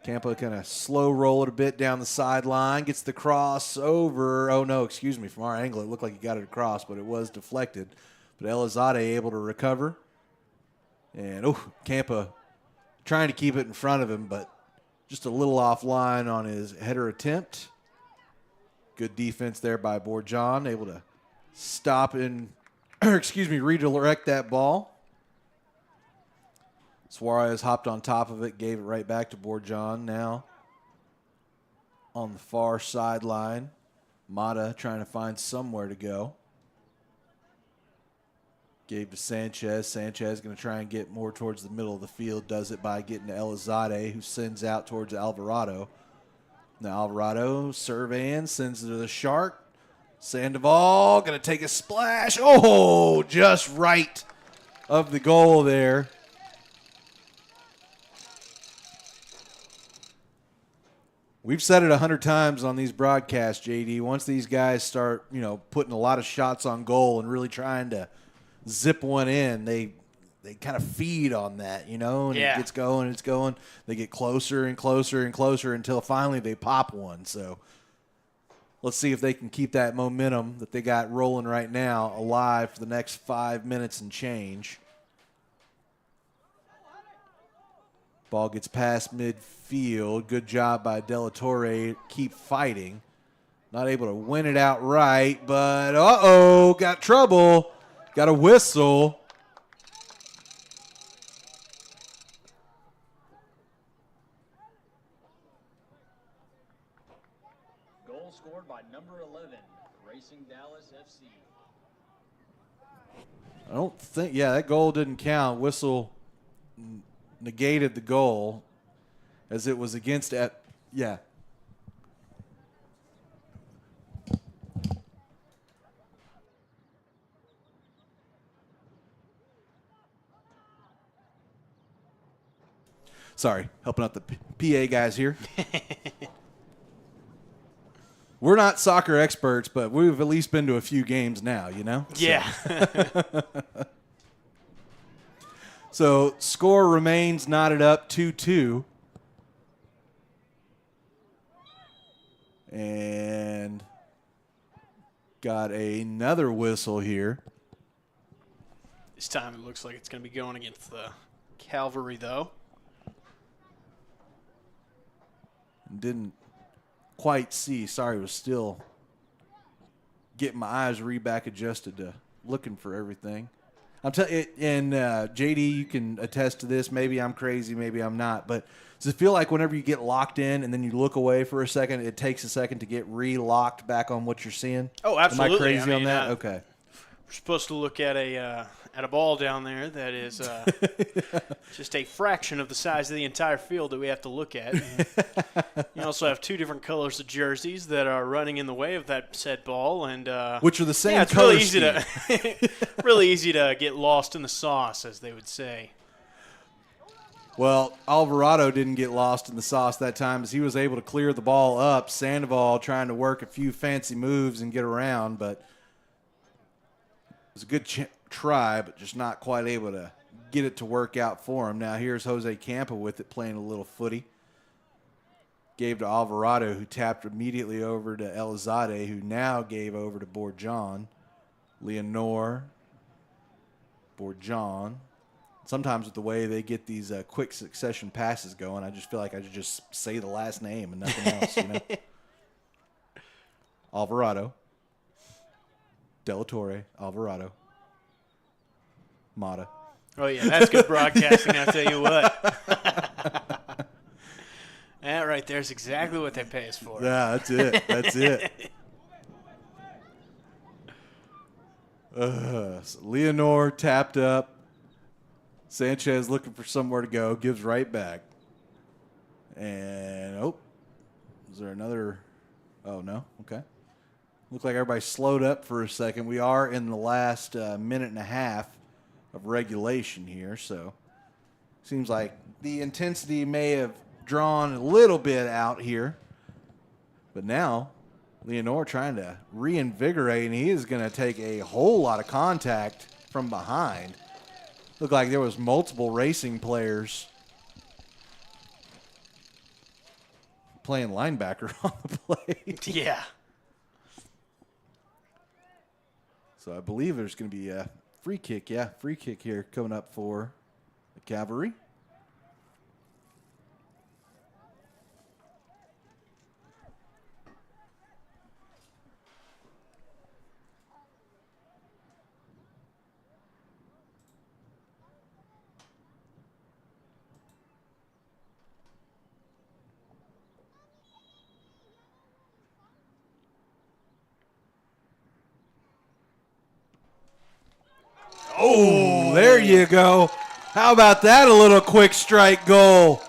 S1: Campa kind of slow roll it a bit down the sideline, gets the cross over. Oh, no, excuse me. From our angle, it looked like he got it across, but it was deflected. But Elizade able to recover. And, Campa trying to keep it in front of him, but just a little offline on his header attempt. Good defense there by Borjan, able to stop and, redirect that ball. Suarez hopped on top of it, gave it right back to Borjan. Now on the far sideline, Mata trying to find somewhere to go. Gave to Sanchez. Sanchez going to try and get more towards the middle of the field. Does it by getting to Elizade, who sends out towards Alvarado. Now Alvarado surveying, sends it to the Shark. Sandoval going to take a splash. Oh, just right of the goal there. We've said it 100 times on these broadcasts, JD. Once these guys start, putting a lot of shots on goal and really trying to zip one in, they kind of feed on that, and it gets going, it's going. They get closer and closer and closer until finally they pop one. So let's see if they can keep that momentum that they got rolling right now alive for the next 5 minutes and change. Ball gets past midfield. Good job by De La Torre. Keep fighting. Not able to win it outright, but got trouble. Got a whistle.
S2: Goal scored by number 11, Racing Dallas FC.
S1: I don't think, that goal didn't count. Whistle negated the goal as it was against Sorry, helping out the PA guys here. We're not soccer experts, but we've at least been to a few games now,
S3: Yeah.
S1: So score remains knotted up 2-2. And got another whistle here.
S3: This time it looks like it's going to be going against the Cavalry, though.
S1: Didn't quite see. Sorry, was still getting my eyes back adjusted to looking for everything. I'm telling you, and JD, you can attest to this. Maybe I'm crazy, maybe I'm not. But does it feel like whenever you get locked in and then you look away for a second, it takes a second to get re-locked back on what you're seeing?
S3: Oh, absolutely.
S1: Am I crazy on that? Okay.
S3: We're supposed to look at a ball down there that is just a fraction of the size of the entire field that we have to look at. You also have two different colors of jerseys that are running in the way of that said ball, and
S1: which are the same
S3: it's
S1: color.
S3: Really easy to get lost in the sauce, as they would say.
S1: Well, Alvarado didn't get lost in the sauce that time as he was able to clear the ball up. Sandoval trying to work a few fancy moves and get around, but it was a good try, but just not quite able to get it to work out for him. Now here's Jose Campa with it, playing a little footy. Gave to Alvarado, who tapped immediately over to Elizade, who now gave over to Bourgeon. Leonore, Bourgeon. Sometimes with the way they get these quick succession passes going, I just feel like I should just say the last name and nothing else, you know? Alvarado. Della Torre, Alvarado. Mata.
S3: Oh, yeah, that's good broadcasting, I'll tell you what. That right there is exactly what they pay us for.
S1: Yeah, that's it. That's it. So Leonore tapped up. Sanchez looking for somewhere to go. Gives right back. And, is there another? Oh, no. Okay. Looked like everybody slowed up for a second. We are in the last minute and a half of regulation here, so seems like the intensity may have drawn a little bit out here. But now, Leonore trying to reinvigorate, and he is going to take a whole lot of contact from behind. Looked like there was multiple racing players playing linebacker on the play.
S3: Yeah.
S1: So I believe there's going to be a free kick. Yeah, free kick here coming up for the Cavalry. Oh, there you go. How about that? A little quick strike goal.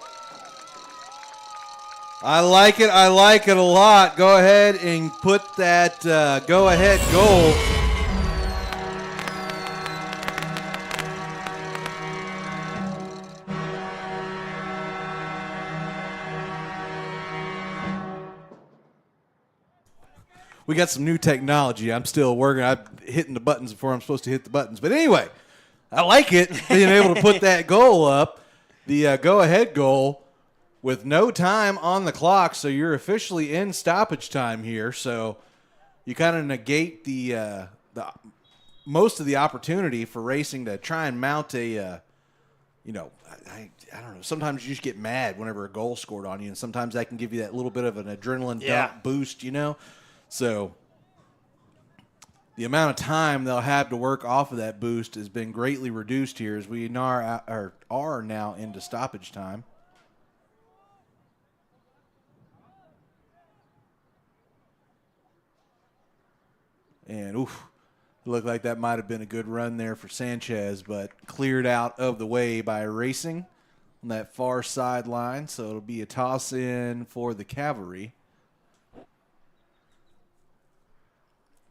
S1: I like it. I like it a lot. Go ahead and put that go-ahead goal. We got some new technology. I'm still working. I'm hitting the buttons before I'm supposed to hit the buttons. But anyway, I like it, being able to put that goal up, the go-ahead goal, with no time on the clock. So you're officially in stoppage time here. So you kind of negate the most of the opportunity for racing to try and mount a, I don't know. Sometimes you just get mad whenever a goal scored on you, and sometimes that can give you that little bit of an adrenaline dump boost, So the amount of time they'll have to work off of that boost has been greatly reduced here as we are now into stoppage time. And, it looked like that might have been a good run there for Sanchez, but cleared out of the way by racing on that far sideline. So it'll be a toss in for the Cavalry.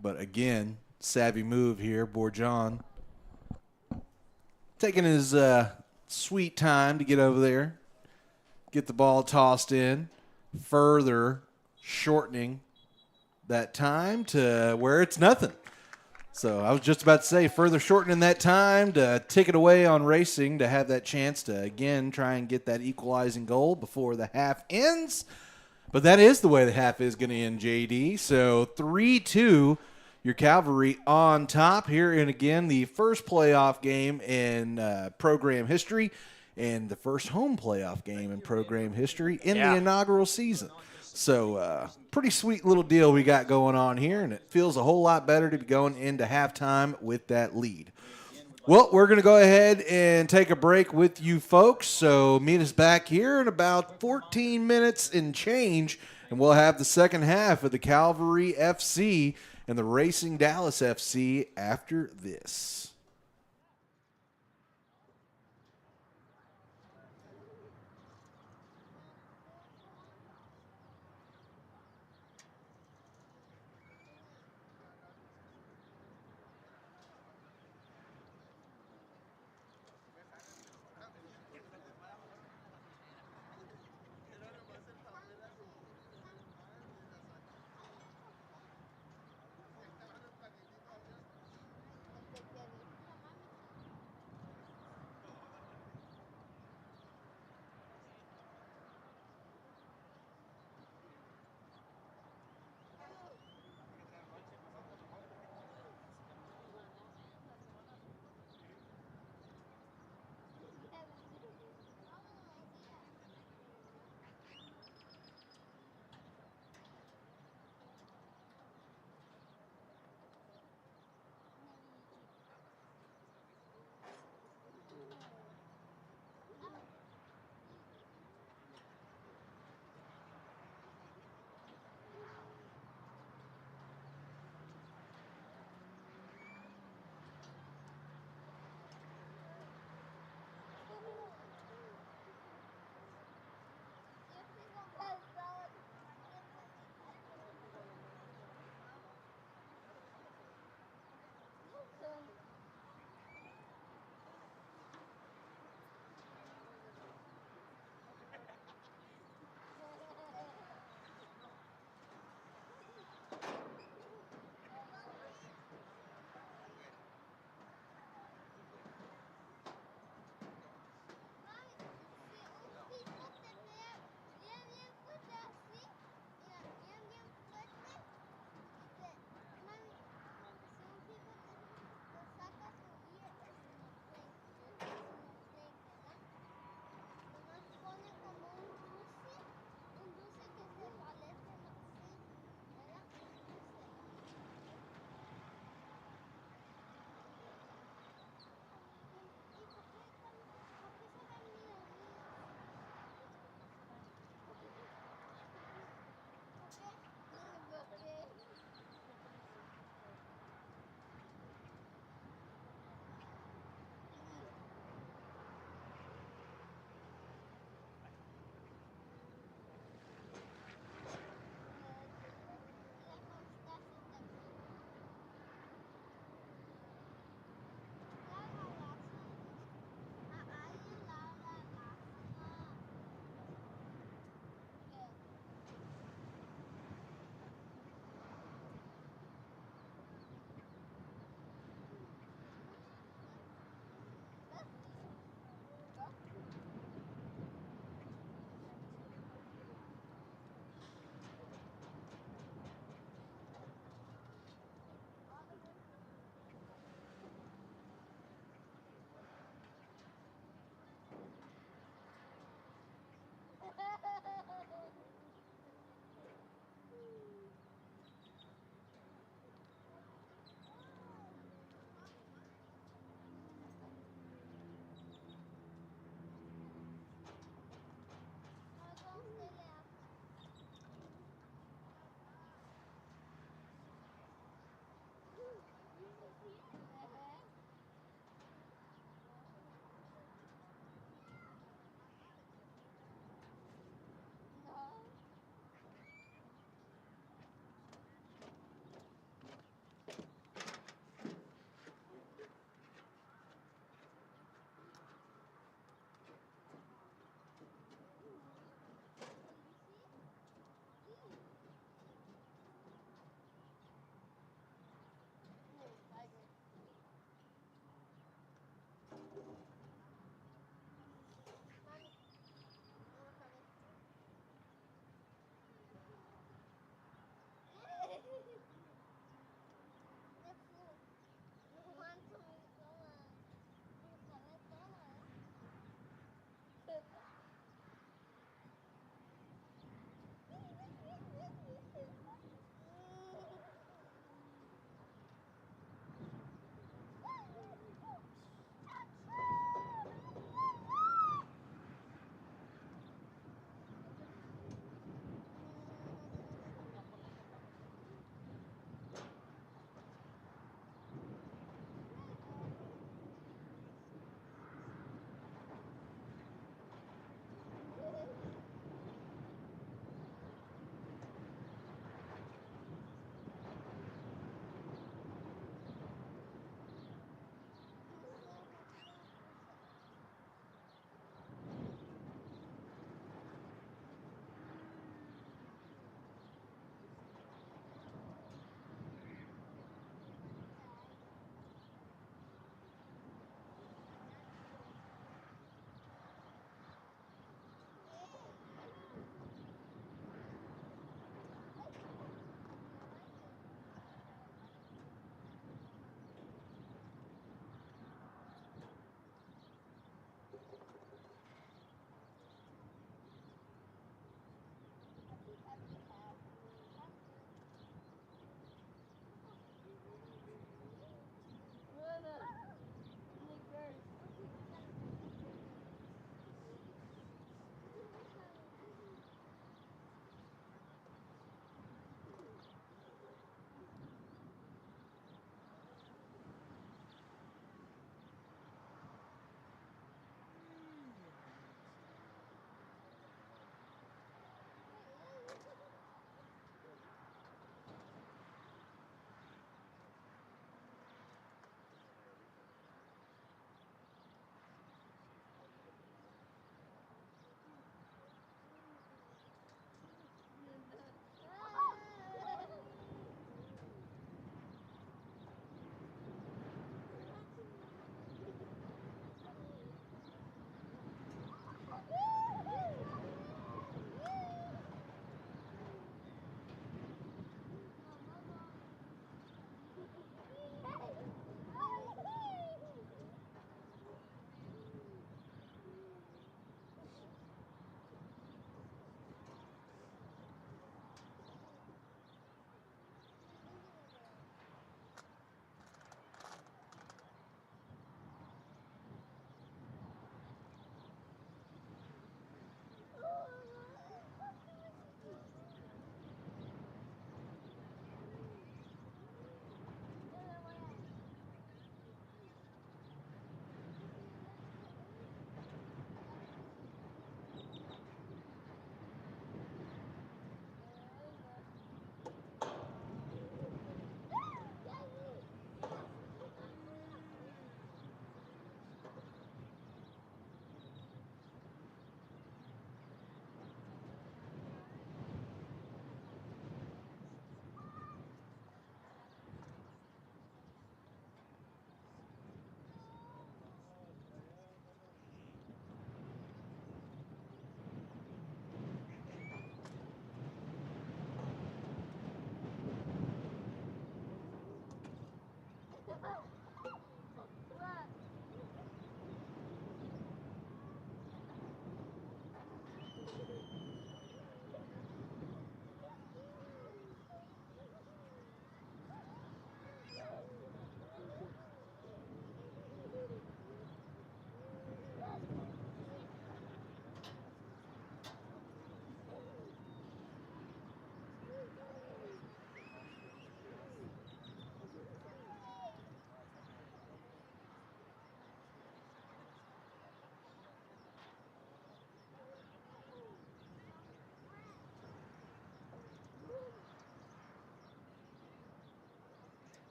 S1: But again, savvy move here. Bourgeon taking his sweet time to get over there, get the ball tossed in, further shortening that time to where it's nothing. So I was just about to say, further shortening that time to tick it away on racing to have that chance to, again, try and get that equalizing goal before the half ends. But that is the way the half is going to end, JD. So 3-2, your Cavalry on top here. And again, the first playoff game in program history and the first home playoff game in program history in the inaugural season. So pretty sweet little deal we got going on here, and it feels a whole lot better to be going into halftime with that lead. Well, we're going to go ahead and take a break with you folks. So meet us back here in about 14 minutes and change, and we'll have the second half of the Cavalry FC and the Racing Dallas FC after this.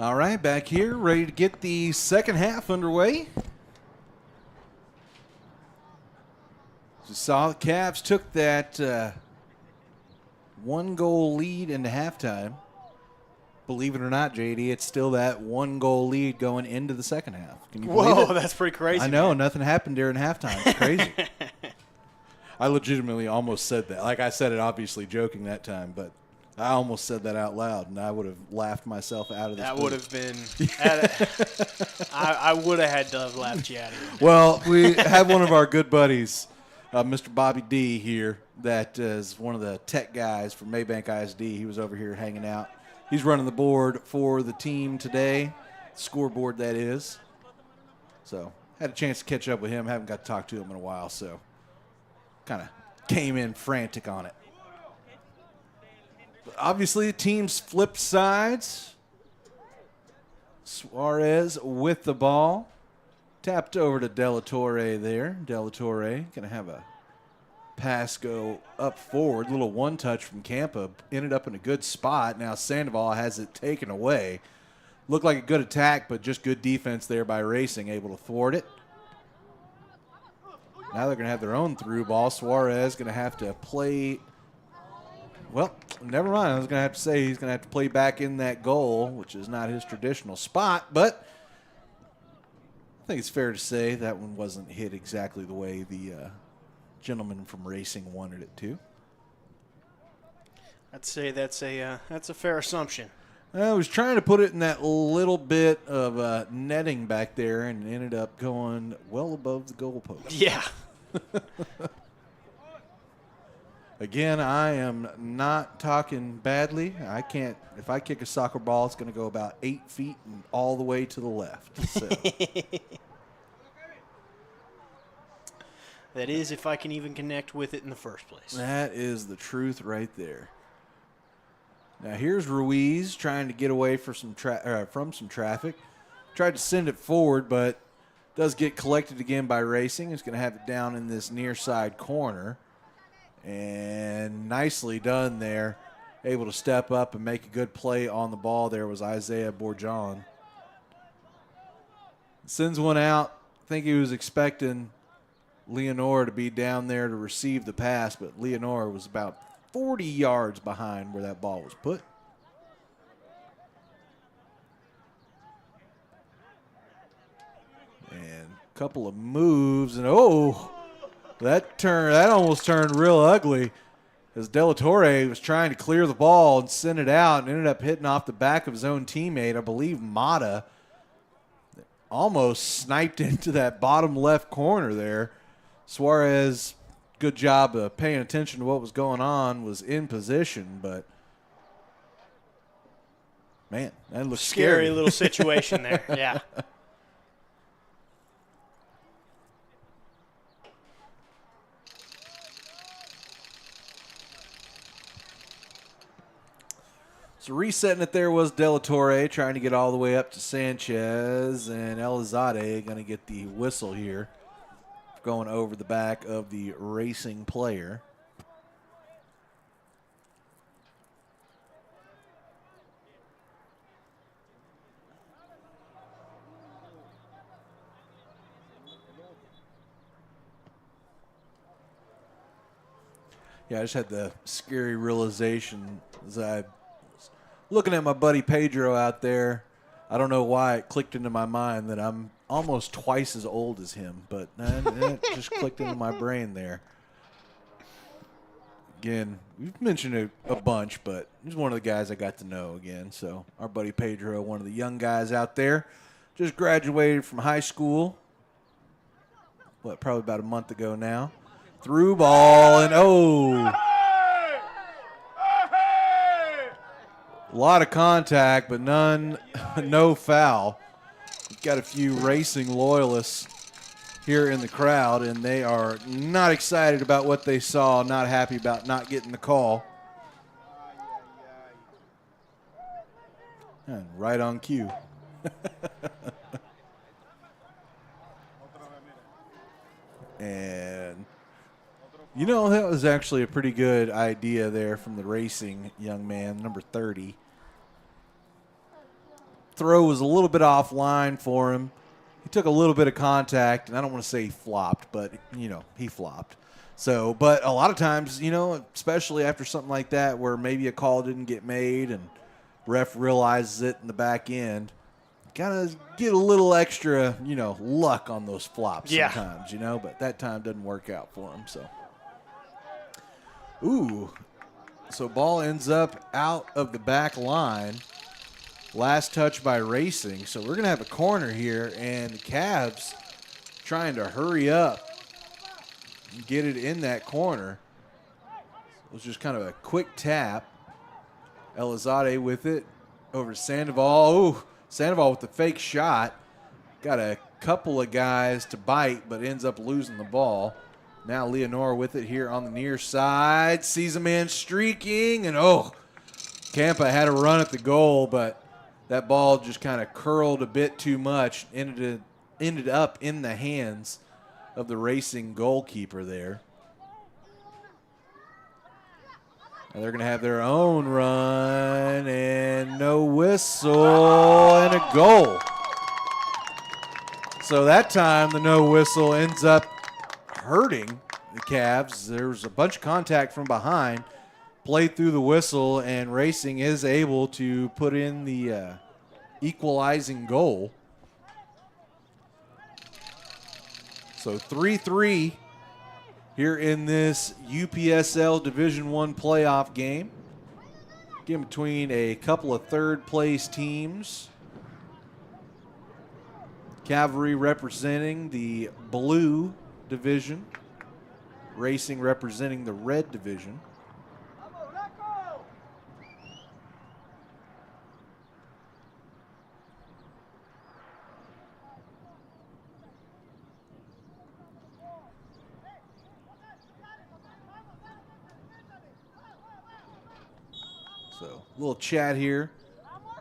S1: All right, back here, ready to get the second half underway. As you saw, the Cavs took that 1-goal lead into halftime. Believe it or not, JD, it's still that 1-goal lead going into the second half. Can you believe it?
S3: Whoa, that's pretty crazy.
S1: I know,
S3: man.
S1: nothing happened during halftime. It's crazy. I legitimately almost said that. Like, I said it obviously joking that time, but I almost said that out loud, and I would have laughed myself out of this.
S3: That
S1: booth.
S3: would have been I would have had to have laughed you out of here.
S1: Well, we have one of our good buddies, Mr. Bobby D here, that is one of the tech guys from Maybank ISD. He was over here hanging out. He's running the board for the team today, scoreboard that is. So had a chance to catch up with him. Haven't got to talk to him in a while, so kind of came in frantic on it. But obviously, the teams flipped sides. Suarez with the ball. Tapped over to De La Torre there. De La Torre going to have a pass go up forward. Little one-touch from Campa. Ended up in a good spot. Now Sandoval has it taken away. Looked like a good attack, but just good defense there by Racing, able to thwart it. Now they're going to have their own through ball. Suarez going to have to play. Well, never mind. I was going to have to say he's going to have to play back in that goal, which is not his traditional spot, but I think it's fair to say that one wasn't hit exactly the way the gentleman from Racing wanted it to.
S3: I'd say that's a fair assumption.
S1: I was trying to put it in that little bit of netting back there and ended up going well above the goalpost.
S3: Yeah.
S1: Again, I am not talking badly. I can't. If I kick a soccer ball, it's going to go about 8 feet and all the way to the left. So.
S3: That is, if I can even connect with it in the first place.
S1: That is the truth right there. Now here's Ruiz trying to get away from some traffic. Tried to send it forward, but does get collected again by Racing. He's going to have it down in this near side corner. And nicely done there. Able to step up and make a good play on the ball there was Isaiah Bourgeon. Sends one out. I think he was expecting Leonore to be down there to receive the pass, but Leonore was about 40 yards behind where that ball was put. And a couple of moves, and that almost turned real ugly as De La Torre was trying to clear the ball and send it out and ended up hitting off the back of his own teammate. I believe Mata almost sniped into that bottom left corner there. Suarez, good job of paying attention to what was going on, was in position, but man, that looks scary.
S3: Little situation there, yeah.
S1: So resetting it there was De La Torre trying to get all the way up to Sanchez, and Elizade going to get the whistle here, going over the back of the Racing player. Yeah, I just had the scary realization as I was looking at my buddy Pedro out there. I don't know why it clicked into my mind that I'm almost twice as old as him, but it just clicked into my brain there. Again, we've mentioned it a bunch, but he's one of the guys I got to know again. So our buddy Pedro, one of the young guys out there, just graduated from high school, probably about a month ago now. Through ball, and a lot of contact, but no foul. We've got a few Racing loyalists here in the crowd, and they are not excited about what they saw, not happy about not getting the call. And right on cue. And you know, that was actually a pretty good idea there from the Racing young man, number 30. throw was a little bit offline for him. He took a little bit of contact, and I don't want to say he flopped, but, he flopped. So, but a lot of times, especially after something like that where maybe a call didn't get made and ref realizes it in the back end, gotta get a little extra, luck on those flops sometimes, but that time doesn't work out for him. So, so ball ends up out of the back line. Last touch by Racing. So we're gonna have a corner here, and the Cavs trying to hurry up and get it in that corner. It was just kind of a quick tap. Elizade with it over to Sandoval. Ooh, Sandoval with the fake shot. Got a couple of guys to bite, but ends up losing the ball. Now Leonora with it here on the near side. Sees a man streaking, and Campa had a run at the goal, but that ball just kind of curled a bit too much. Ended up in the hands of the Racing goalkeeper there. Now they're going to have their own run, and no whistle, and a goal. So that time the no whistle ends up hurting the Cavs. There's a bunch of contact from behind. Played through the whistle, and Racing is able to put in the equalizing goal. So 3-3 here in this UPSL Division I playoff game. Game between a couple of third-place teams. Cavalry representing the blue division. Racing representing the red division. So, a little chat here.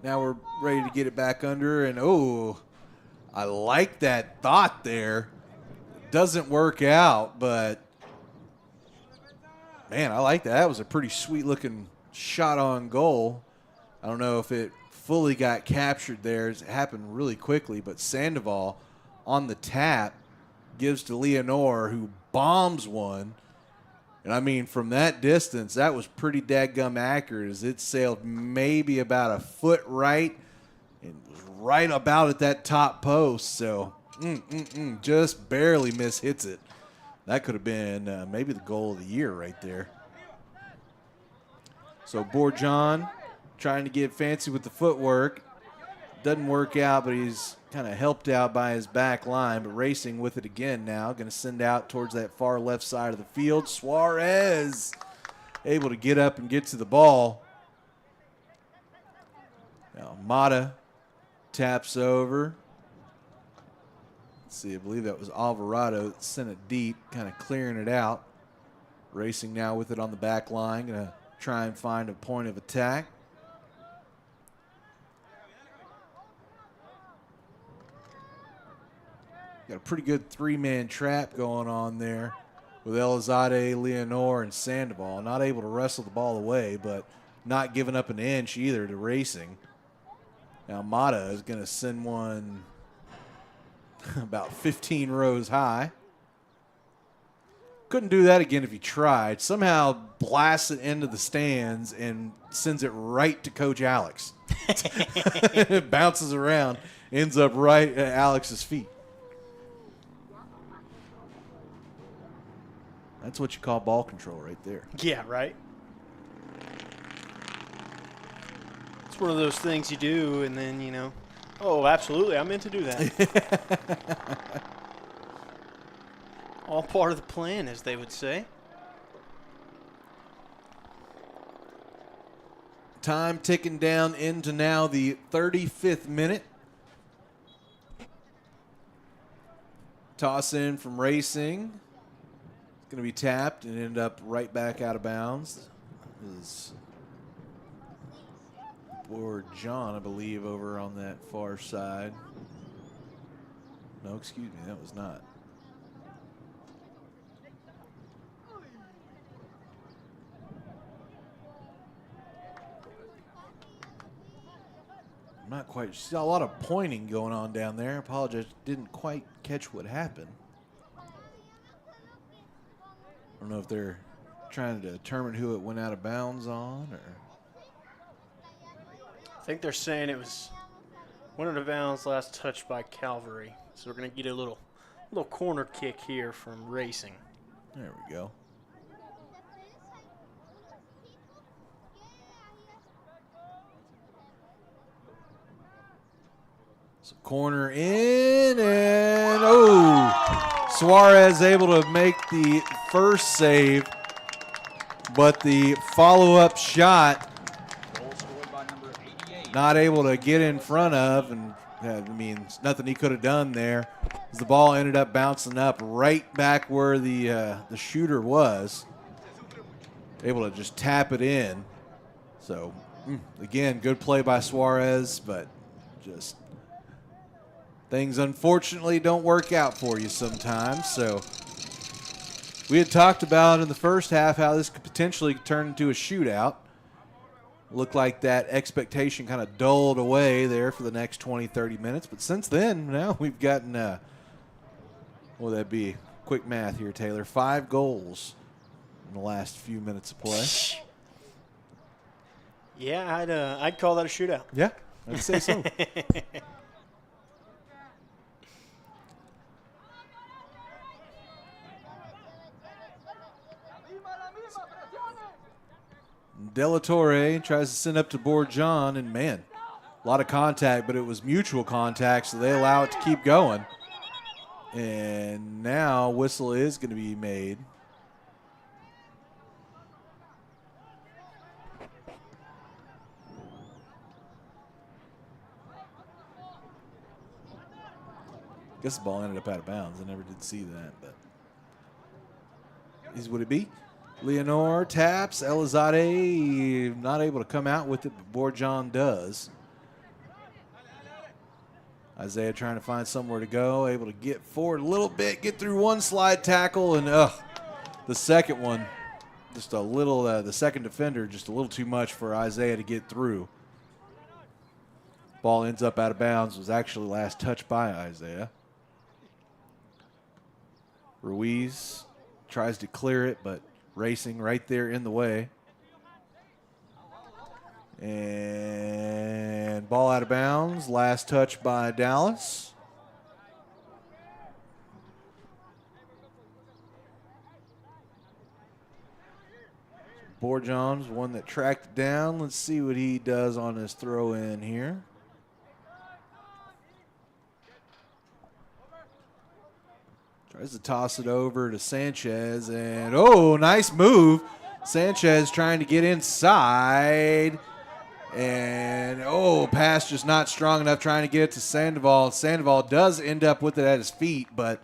S1: Now we're ready to get it back under, and I like that thought there. Doesn't work out, but man, I like that. That was a pretty sweet-looking shot on goal. I don't know if it fully got captured there. It happened really quickly, but Sandoval on the tap gives to Leonore, who bombs one. And, I mean, from that distance, that was pretty dadgum accurate as it sailed maybe about a foot right and was right about at that top post. So, just barely hits it. That could have been maybe the goal of the year right there. So, Bourgeon trying to get fancy with the footwork. Doesn't work out, but he's kind of helped out by his back line, but Racing with it again now. Going to send out towards that far left side of the field. Suarez able to get up and get to the ball. Now Mata taps over. Let's see, I believe that was Alvarado that sent it deep, kind of clearing it out. Racing now with it on the back line. Going to try and find a point of attack. Got a pretty good three-man trap going on there with Elizade, Leonore, and Sandoval. Not able to wrestle the ball away, but not giving up an inch either to Racing. Now Mata is going to send one about 15 rows high. Couldn't do that again if he tried. Somehow blasts it into the stands and sends it right to Coach Alex. It bounces around, ends up right at Alex's feet. That's what you call ball control right there.
S3: Yeah, right. It's one of those things you do, and then, oh, absolutely, I meant to do that. All part of the plan, as they would say.
S1: Time ticking down into now the 35th minute. Toss in from Racing. Going to be tapped and end up right back out of bounds. Is John, I believe, over on that far side. No, excuse me, that was not. I'm not quite, saw a lot of pointing going on down there. I apologize, didn't quite catch what happened. I don't know if they're trying to determine who it went out of bounds on, or.
S3: I think they're saying it was went out of bounds last touch by Cavalry. So we're going to get a little corner kick here from Racing.
S1: There we go. So corner in, and Suarez able to make the first save, but the follow-up shot not able to get in front of, and I mean, nothing he could have done there, as the ball ended up bouncing up right back where the shooter was, able to just tap it in. So, again, good play by Suarez, but just things unfortunately don't work out for you sometimes. So we had talked about in the first half how this could potentially turn into a shootout. Looked like that expectation kind of dulled away there for the next 20, 30 minutes. But since then, now we've gotten, what would that be? Quick math here, Taylor. 5 goals in the last few minutes of play.
S3: Yeah, I'd call that a shootout.
S1: Yeah, I'd say so. De La Torre tries to send up to Bourgeon, and man, a lot of contact, but it was mutual contact, so they allow it to keep going. And now whistle is going to be made. I guess the ball ended up out of bounds. I never did see that, but would it be? Leonore taps. Elizade not able to come out with it, but Bourgeon does. Isaiah trying to find somewhere to go, able to get forward a little bit, get through one slide tackle, and the second one, just a little, the second defender, just a little too much for Isaiah to get through. Ball ends up out of bounds, was actually last touched by Isaiah. Ruiz tries to clear it, but Racing right there in the way. And ball out of bounds. Last touch by Dallas. Bourgeon's one that tracked it down. Let's see what he does on his throw in here. Tries to toss it over to Sanchez, and nice move. Sanchez trying to get inside, and pass just not strong enough, trying to get it to Sandoval. Sandoval does end up with it at his feet, but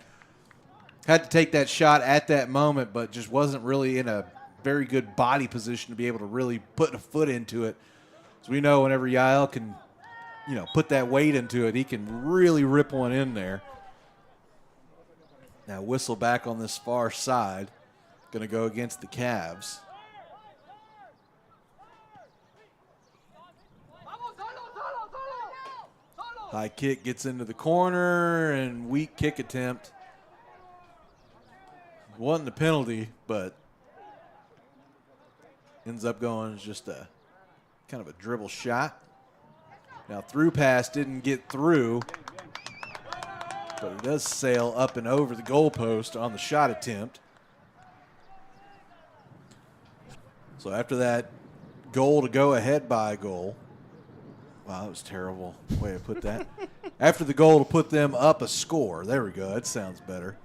S1: had to take that shot at that moment, but just wasn't really in a very good body position to be able to really put a foot into it. So we know whenever Yael can, put that weight into it, he can really rip one in there. Now whistle back on this far side. Going to go against the Cavs. High kick gets into the corner, and weak kick attempt. Wasn't a penalty, but ends up going as just a kind of a dribble shot. Now through pass didn't get through, but it does sail up and over the goalpost on the shot attempt. So after that goal to go ahead by a goal. Wow, that was a terrible way to put that. After the goal to put them up a score. There we go. That sounds better.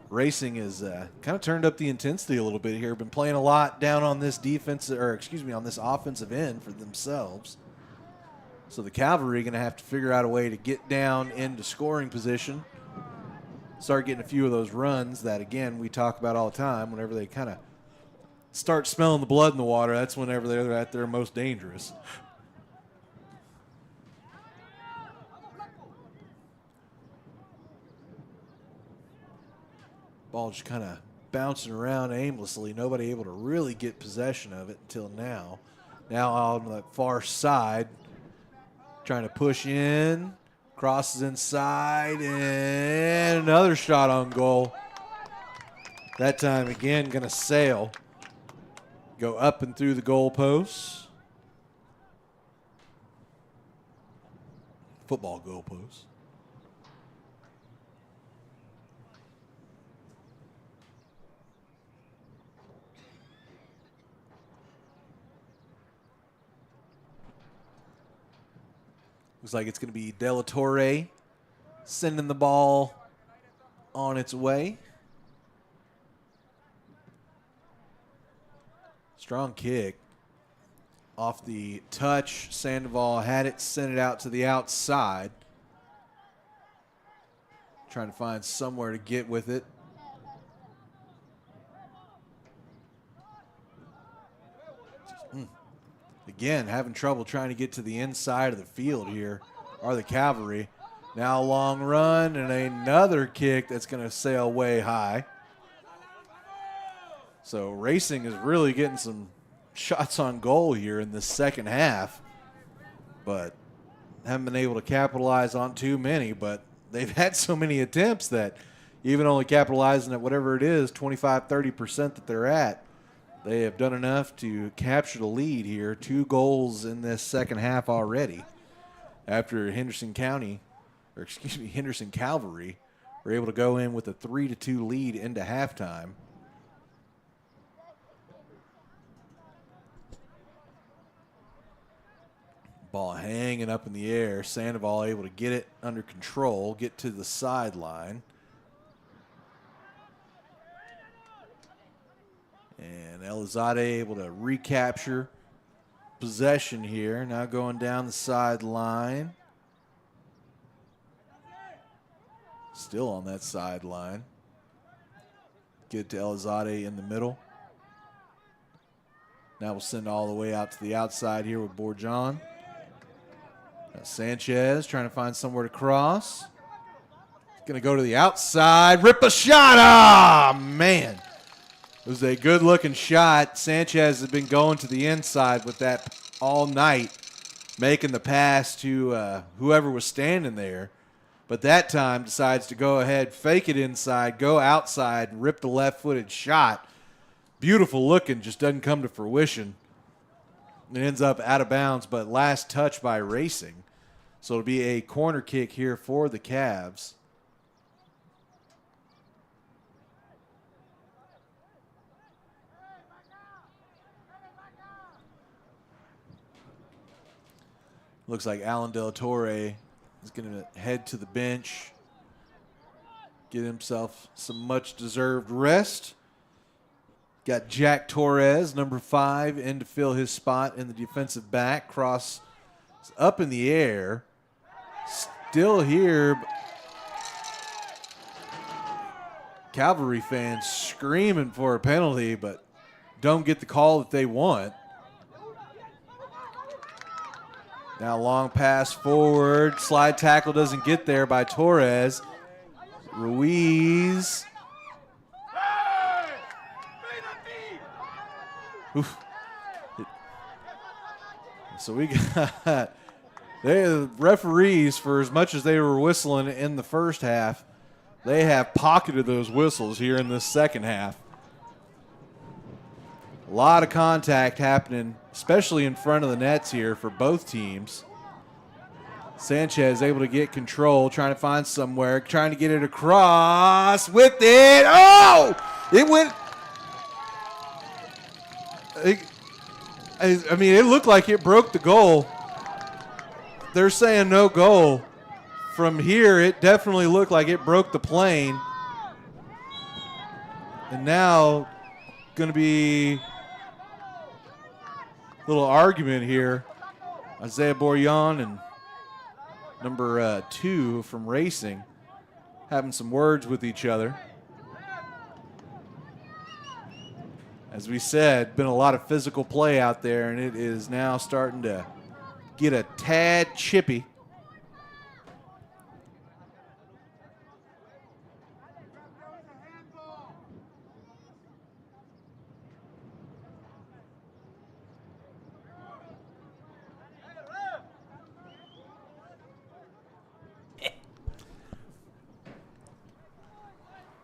S1: Racing has kind of turned up the intensity a little bit here. Been playing a lot down on this on this offensive end for themselves. So the Cavalry are going to have to figure out a way to get down into scoring position, start getting a few of those runs that, again, we talk about all the time. Whenever they kind of start smelling the blood in the water, that's whenever they're at their most dangerous. Ball just kind of bouncing around aimlessly. Nobody able to really get possession of it until now. Now on the far side, Trying to push in. Crosses inside. And another shot on goal. That time, again, going to sail. Go up and through the goalposts. Football goalposts. Looks like it's going to be De La Torre sending the ball on its way. Strong kick. Off the touch, Sandoval had it, sent it out to the outside. Trying to find somewhere to get with it. Again, having trouble trying to get to the inside of the field here are the Cavalry. Now a long run and another kick that's going to sail way high. So Racing is really getting some shots on goal here in the second half, but haven't been able to capitalize on too many. But they've had so many attempts that even only capitalizing at whatever it is, 25-30% that they're at, they have done enough to capture the lead here. 2 goals in this second half already after Henderson Cavalry were able to go in with a 3-2 lead into halftime. Ball hanging up in the air. Sandoval able to get it under control, get to the sideline. And Elizade able to recapture possession here. Now going down the sideline. Still on that sideline. Get to Elizade in the middle. Now we'll send all the way out to the outside here with Bourgeon. Sanchez trying to find somewhere to cross. Going to go to the outside. Rip a shot. Ah, man. It was a good-looking shot. Sanchez has been going to the inside with that all night, making the pass to whoever was standing there. But that time decides to go ahead, fake it inside, go outside, and rip the left-footed shot. Beautiful looking, just doesn't come to fruition. It ends up out of bounds, but last touch by Racing. So it'll be a corner kick here for the Cavs. Looks like Alan De La Torre is going to head to the bench, get himself some much-deserved rest. Got Jack Torres, number 5, in to fill his spot in the defensive back. Cross up in the air. Still here. Cavalry fans screaming for a penalty, but don't get the call that they want. Now long pass forward. Slide tackle doesn't get there by Torres. Ruiz. Oof. So we got the referees, for as much as they were whistling in the first half, they have pocketed those whistles here in this second half. A lot of contact happening, especially in front of the nets here for both teams. Sanchez able to get control, trying to find somewhere, trying to get it across with it. Oh! It went. I mean, it looked like it broke the goal. They're saying no goal. From here, it definitely looked like it broke the plane. And now, going to be a little argument here. Isaiah Bourgeon and number 2 from Racing having some words with each other. As we said, been a lot of physical play out there, and it is now starting to get a tad chippy.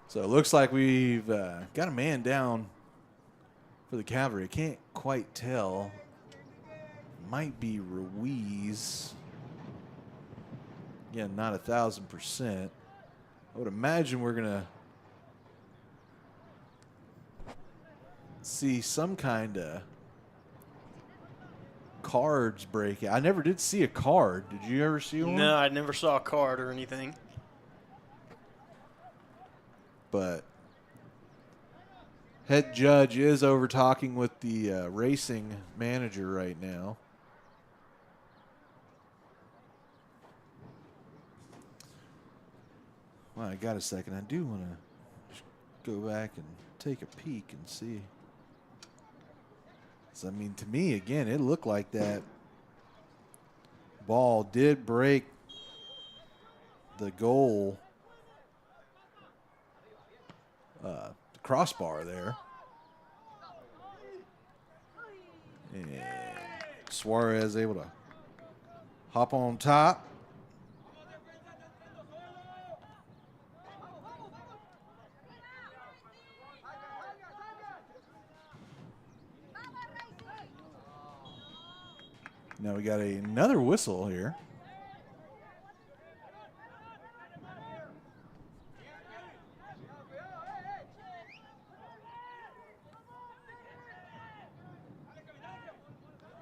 S1: So it looks like we've got a man down for the Cavalry. I can't quite tell. Might be Ruiz. Again, not 1,000%. I would imagine we're going to see some kind of cards break. I never did see a card. Did you ever see one?
S3: No, I never saw a card or anything.
S1: But head judge is over talking with the racing manager right now. Well, I got a second. I do want to just go back and take a peek and see. So, I mean, to me, again, it looked like that ball did break the goal crossbar there. And Suarez able to hop on top. Now we got another whistle here.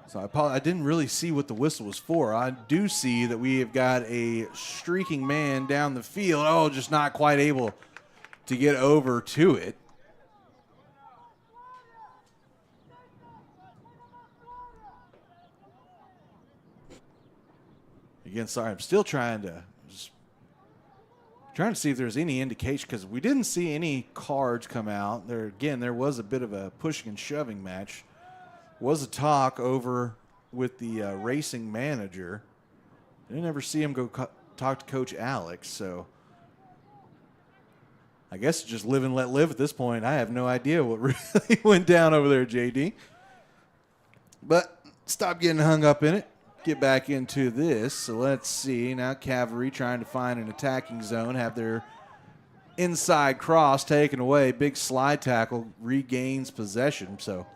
S1: So I didn't really see what the whistle was for. I do see that we have got a streaking man down the field. Oh, just not quite able to get over to it. Again, sorry, I'm still trying to see if there's any indication, because we didn't see any cards come out. There was a bit of a pushing and shoving match. Was a talk over with the racing manager. I didn't ever see him go talk to Coach Alex, so I guess just live and let live at this point. I have no idea what really went down over there, JD. But stop getting hung up in it. Get back into this. So let's see. Now Cavalry trying to find an attacking zone, have their inside cross taken away. Big slide tackle, regains possession. So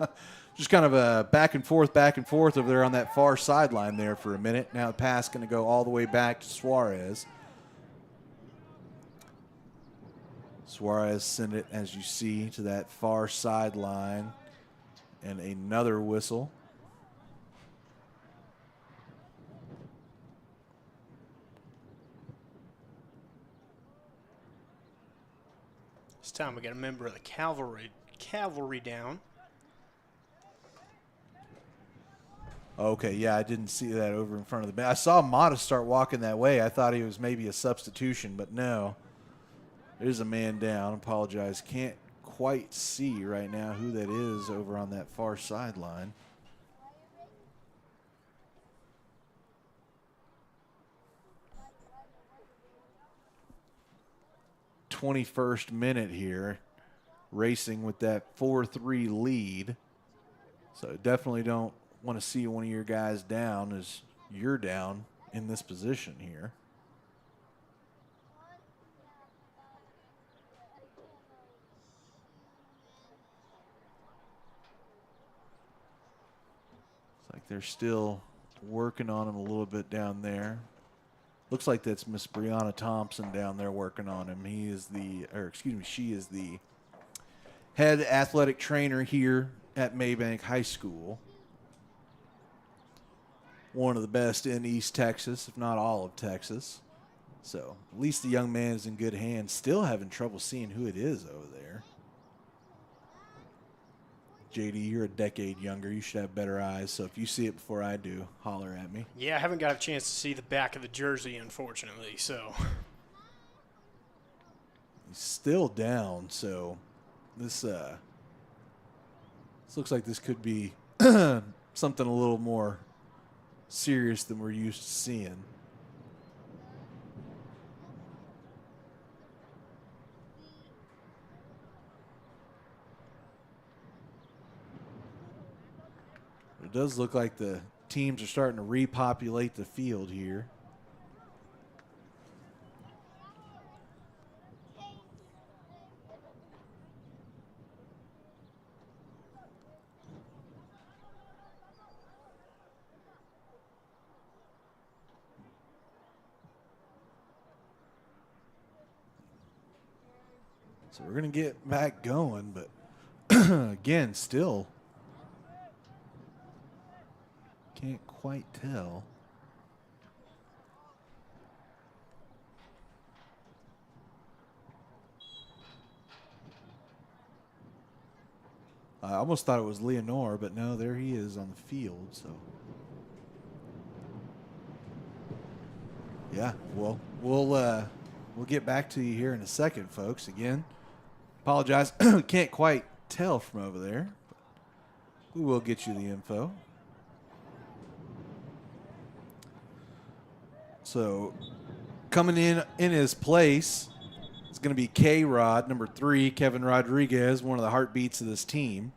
S1: just kind of a back and forth over there on that far sideline there for a minute. Now the pass going to go all the way back to Suarez. Suarez send it, as you see, to that far sideline. And another whistle.
S3: This time we got a member of the cavalry down.
S1: Okay, yeah, I didn't see that over in front of the bench. I saw Mata start walking that way. I thought he was maybe a substitution, but no. There's a man down. Apologize. Can't quite see right now who that is over on that far sideline. '21st minute here, racing with that 4-3 lead. So definitely don't want to see one of your guys down as you're down in this position here. It's like they're still working on him a little bit down there. Looks like that's Miss Brianna Thompson down there working on him. She is the head athletic trainer here at Maybank High School. One of the best in East Texas, if not all of Texas. So at least the young man is in good hands. Still having trouble seeing who it is over there. JD, you're a decade younger. You should have better eyes. So if you see it before I do, holler at me.
S3: Yeah, I haven't got a chance to see the back of the jersey, unfortunately. So
S1: he's still down. So this looks like this could be something a little more serious than we're used to seeing. It does look like the teams are starting to repopulate the field here. So we're going to get back going, but again, still can't quite tell. I almost thought it was Leonore, but no, there he is on the field. So, yeah, well, we'll get back to you here in a second, folks. Again, apologize, can't quite tell from over there. But we will get you the info. So, coming in his place, it's going to be K-Rod, number 3, Kevin Rodriguez, one of the heartbeats of this team.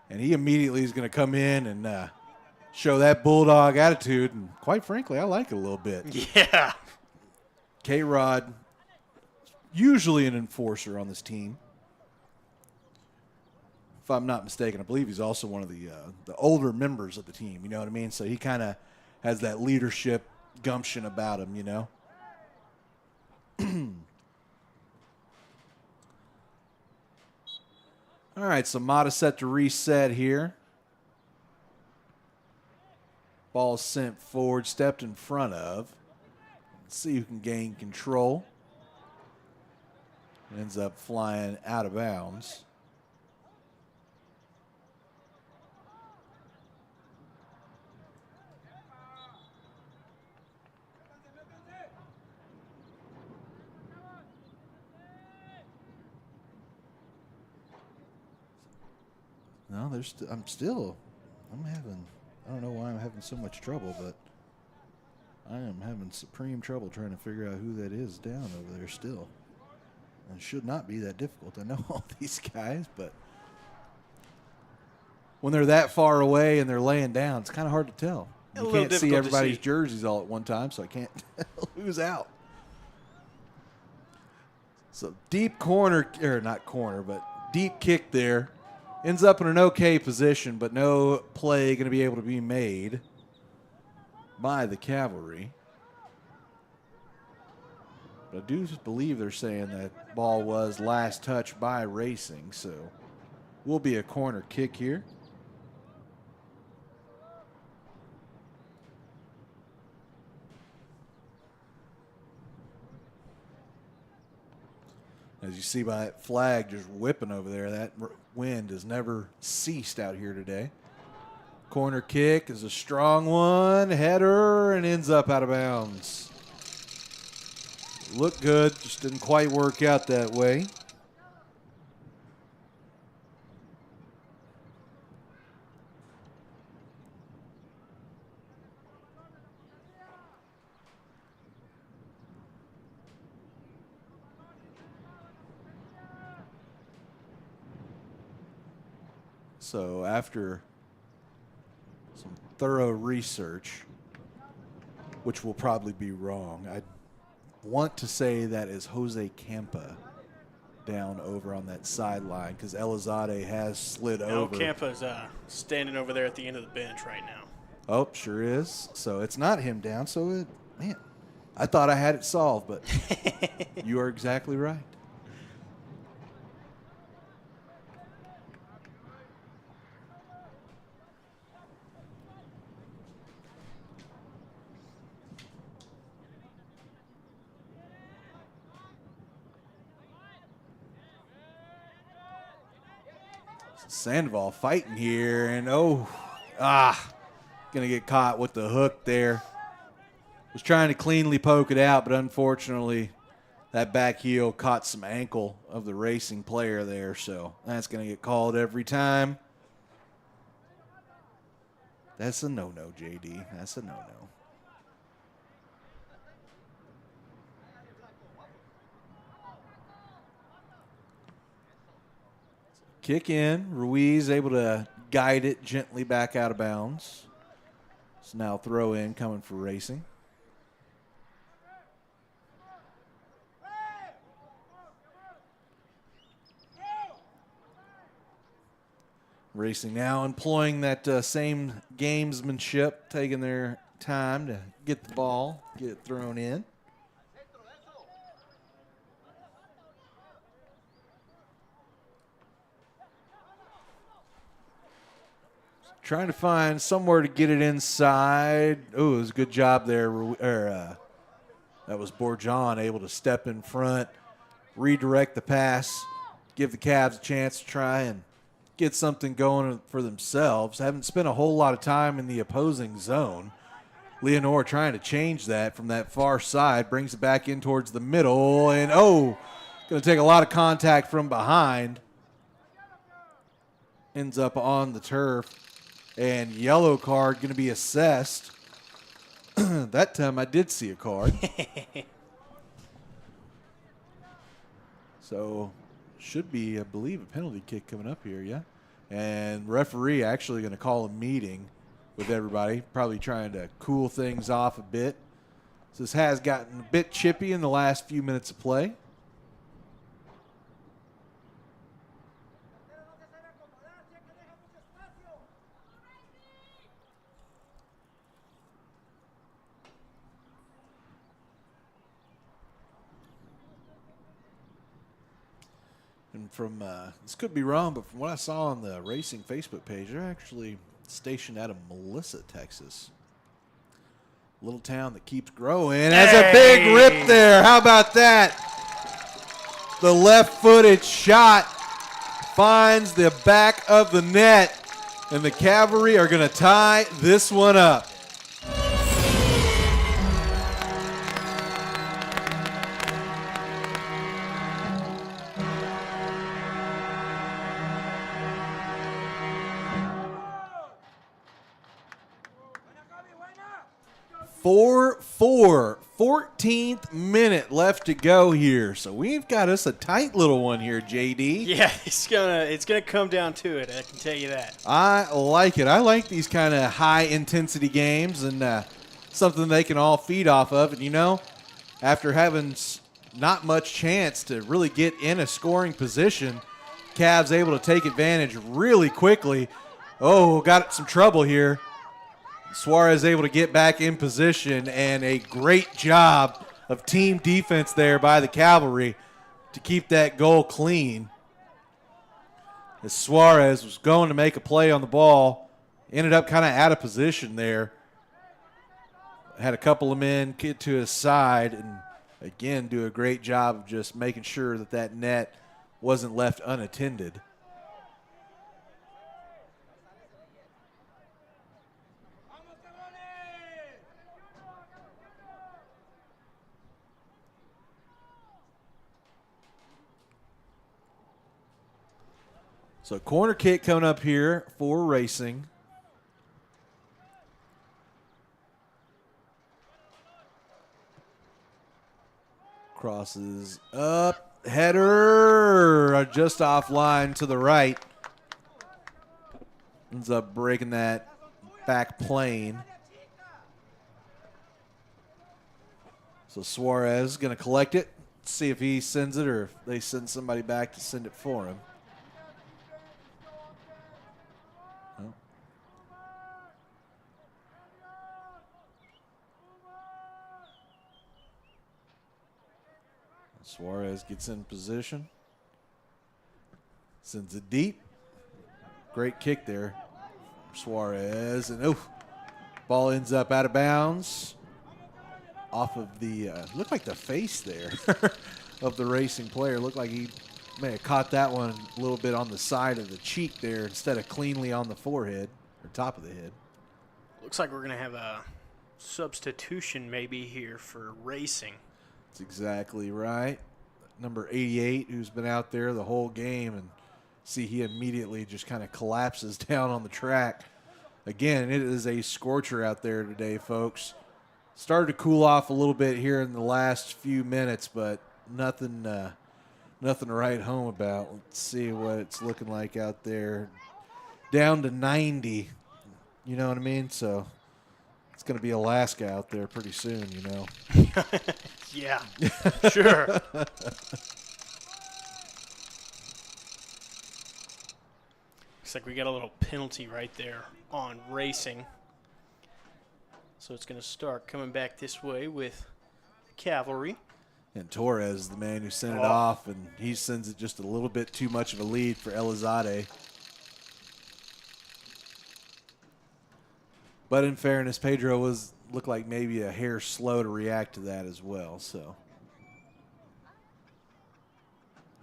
S1: And he immediately is going to come in and show that bulldog attitude. And quite frankly, I like it a little bit.
S3: Yeah.
S1: K-Rod, usually an enforcer on this team. If I'm not mistaken, I believe he's also one of the older members of the team. You know what I mean? So he kind of has that leadership gumption about him, you know. All right, so Mata set to reset here. Ball sent forward, stepped in front of. Let's see who can gain control. Ends up flying out of bounds. No, I don't know why I'm having so much trouble, but I am having supreme trouble trying to figure out who that is down over there still. It should not be that difficult. I know all these guys, but when they're that far away and they're laying down, it's kind of hard to tell. You can't see everybody's jerseys all at one time, so I can't tell who's out. So deep corner, or not corner, but deep kick there. Ends up in an okay position, but no play going to be able to be made by the Cavalry. But I do believe they're saying that ball was last touched by Racing, so will be a corner kick here. As you see by that flag just whipping over there, that wind has never ceased out here today. Corner kick is a strong one, header, and ends up out of bounds. Looked good, just didn't quite work out that way. So after some thorough research, which will probably be wrong, I want to say that is Jose Campa down over on that sideline because Elizade has slid over.
S3: Campa's standing over there at the end of the bench right now.
S1: Oh, sure is. So it's not him down. So, man, I thought I had it solved, but you are exactly right. Sandoval fighting here, and gonna get caught with the hook there. Was trying to cleanly poke it out, but unfortunately that back heel caught some ankle of the Racing player there, so that's gonna get called every time. That's a no-no, JD. That's a no-no. Kick in. Ruiz able to guide it gently back out of bounds. So now throw in coming for Racing. Racing now employing that same gamesmanship, taking their time to get the ball, get it thrown in. Trying to find somewhere to get it inside. Oh, it was a good job there. That was Bourgeon able to step in front, redirect the pass, give the Cavs a chance to try and get something going for themselves. Haven't spent a whole lot of time in the opposing zone. Leonore trying to change that from that far side, brings it back in towards the middle, and going to take a lot of contact from behind. Ends up on the turf, and yellow card going to be assessed. That time I did see a card. So should be, I believe, a penalty kick coming up here, yeah? And referee actually going to call a meeting with everybody, probably trying to cool things off a bit. So this has gotten a bit chippy in the last few minutes of play. And from, this could be wrong, but from what I saw on the racing Facebook page, they're actually stationed out of Melissa, Texas. Little town that keeps growing. Has a big rip there. How about that? The left-footed shot finds the back of the net, and the Cavalry are going to tie this one up. Four, 14th minute left to go here. So we've got us a tight little one here, JD.
S3: Yeah, it's gonna come down to it, I can tell you that.
S1: I like it. I like these kind of high-intensity games and something they can all feed off of. And, you know, after having not much chance to really get in a scoring position, Cavs able to take advantage really quickly. Oh, got some trouble here. Suarez able to get back in position, and a great job of team defense there by the Cavalry to keep that goal clean. As Suarez was going to make a play on the ball, ended up kind of out of position there. Had a couple of men get to his side and, again, do a great job of just making sure that that net wasn't left unattended. So corner kick coming up here for Racing. Crosses up, header just offline to the right. Ends up breaking that back plane. So Suarez is going to collect it, see if he sends it or if they send somebody back to send it for him. Suarez gets in position. Sends it deep. Great kick there. Suarez. And ball ends up out of bounds. Off of the, looked like the face there of the Racing player. Looked like he may have caught that one a little bit on the side of the cheek there instead of cleanly on the forehead or top of the head.
S3: Looks like we're going to have a substitution maybe here for Racing.
S1: That's exactly right. Number 88, who's been out there the whole game, and see he immediately just kind of collapses down on the track. Again, it is a scorcher out there today, folks. Started to cool off a little bit here in the last few minutes, but nothing to write home about. Let's see what it's looking like out there. Down to 90, you know what I mean? So it's going to be Alaska out there pretty soon, you know.
S3: Yeah, sure. Looks like we got a little penalty right there on Racing. So it's going to start coming back this way with Cavalry.
S1: And Torres, the man who sent it off, and he sends it just a little bit too much of a lead for Elizade. But in fairness, Pedro looked like maybe a hair slow to react to that as well. So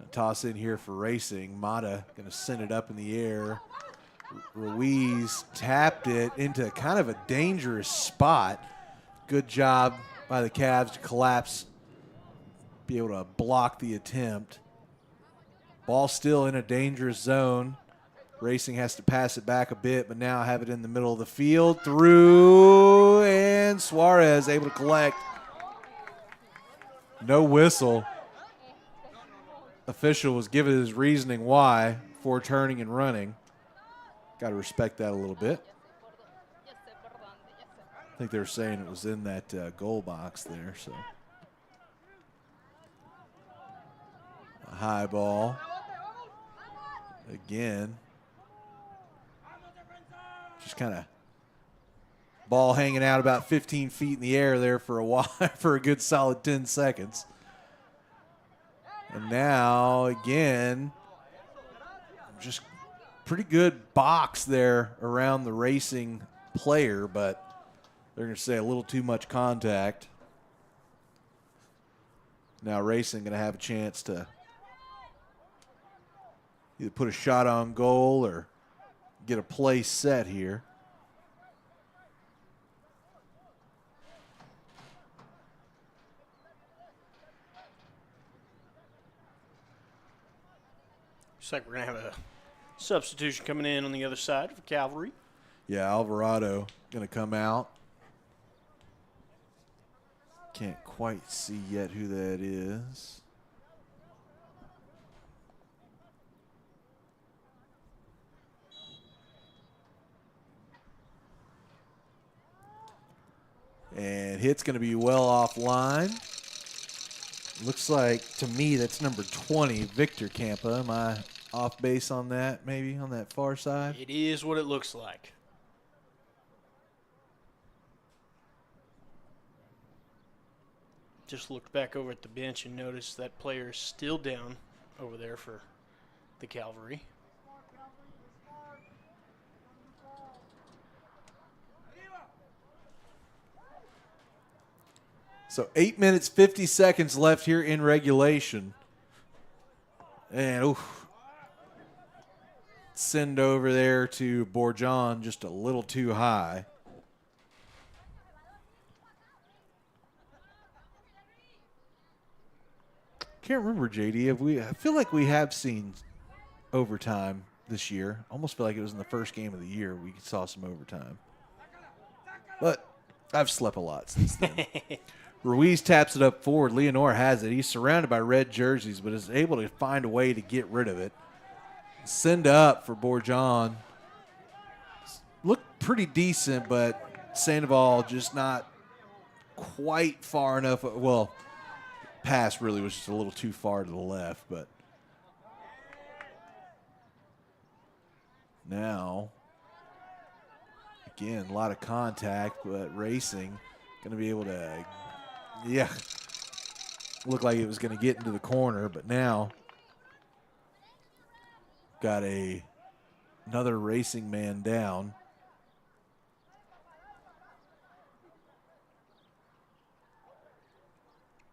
S1: a toss in here for Racing. Mata going to send it up in the air. Ruiz tapped it into kind of a dangerous spot. Good job by the Cavs to collapse, be able to block the attempt. Ball still in a dangerous zone. Racing has to pass it back a bit, but now have it in the middle of the field. Through, and Suarez able to collect. No whistle. Official was given his reasoning why for turning and running. Got to respect that a little bit. I think they were saying it was in that goal box there. So a high ball. Again. Just kind of ball hanging out about 15 feet in the air there for a while, for a good solid 10 seconds. And now, again, just pretty good box there around the Racing player, but they're going to say a little too much contact. Now Racing going to have a chance to either put a shot on goal or get a play set here.
S3: Looks like we're going to have a substitution coming in on the other side for Cavalry.
S1: Yeah, Alvarado going to come out. Can't quite see yet who that is. And hit's going to be well offline. Looks like, to me, that's number 20, Victor Campa. Am I off base on that, maybe, on that far side?
S3: It is what it looks like. Just looked back over at the bench and noticed that player is still down over there for the Cavalry.
S1: So 8 minutes, 50 seconds left here in regulation. And, send over there to Bourgeon just a little too high. Can't remember, JD. I feel like we have seen overtime this year. Almost feel like it was in the first game of the year we saw some overtime. But I've slept a lot since then. Ruiz taps it up forward. Leonor has it. He's surrounded by red jerseys, but is able to find a way to get rid of it. Send up for Bourgeon. Looked pretty decent, but Sandoval just not quite far enough. Well, pass really was just a little too far to the left, but now, again, a lot of contact, but Racing going to be able to, looked like it was going to get into the corner, but now got another Racing man down.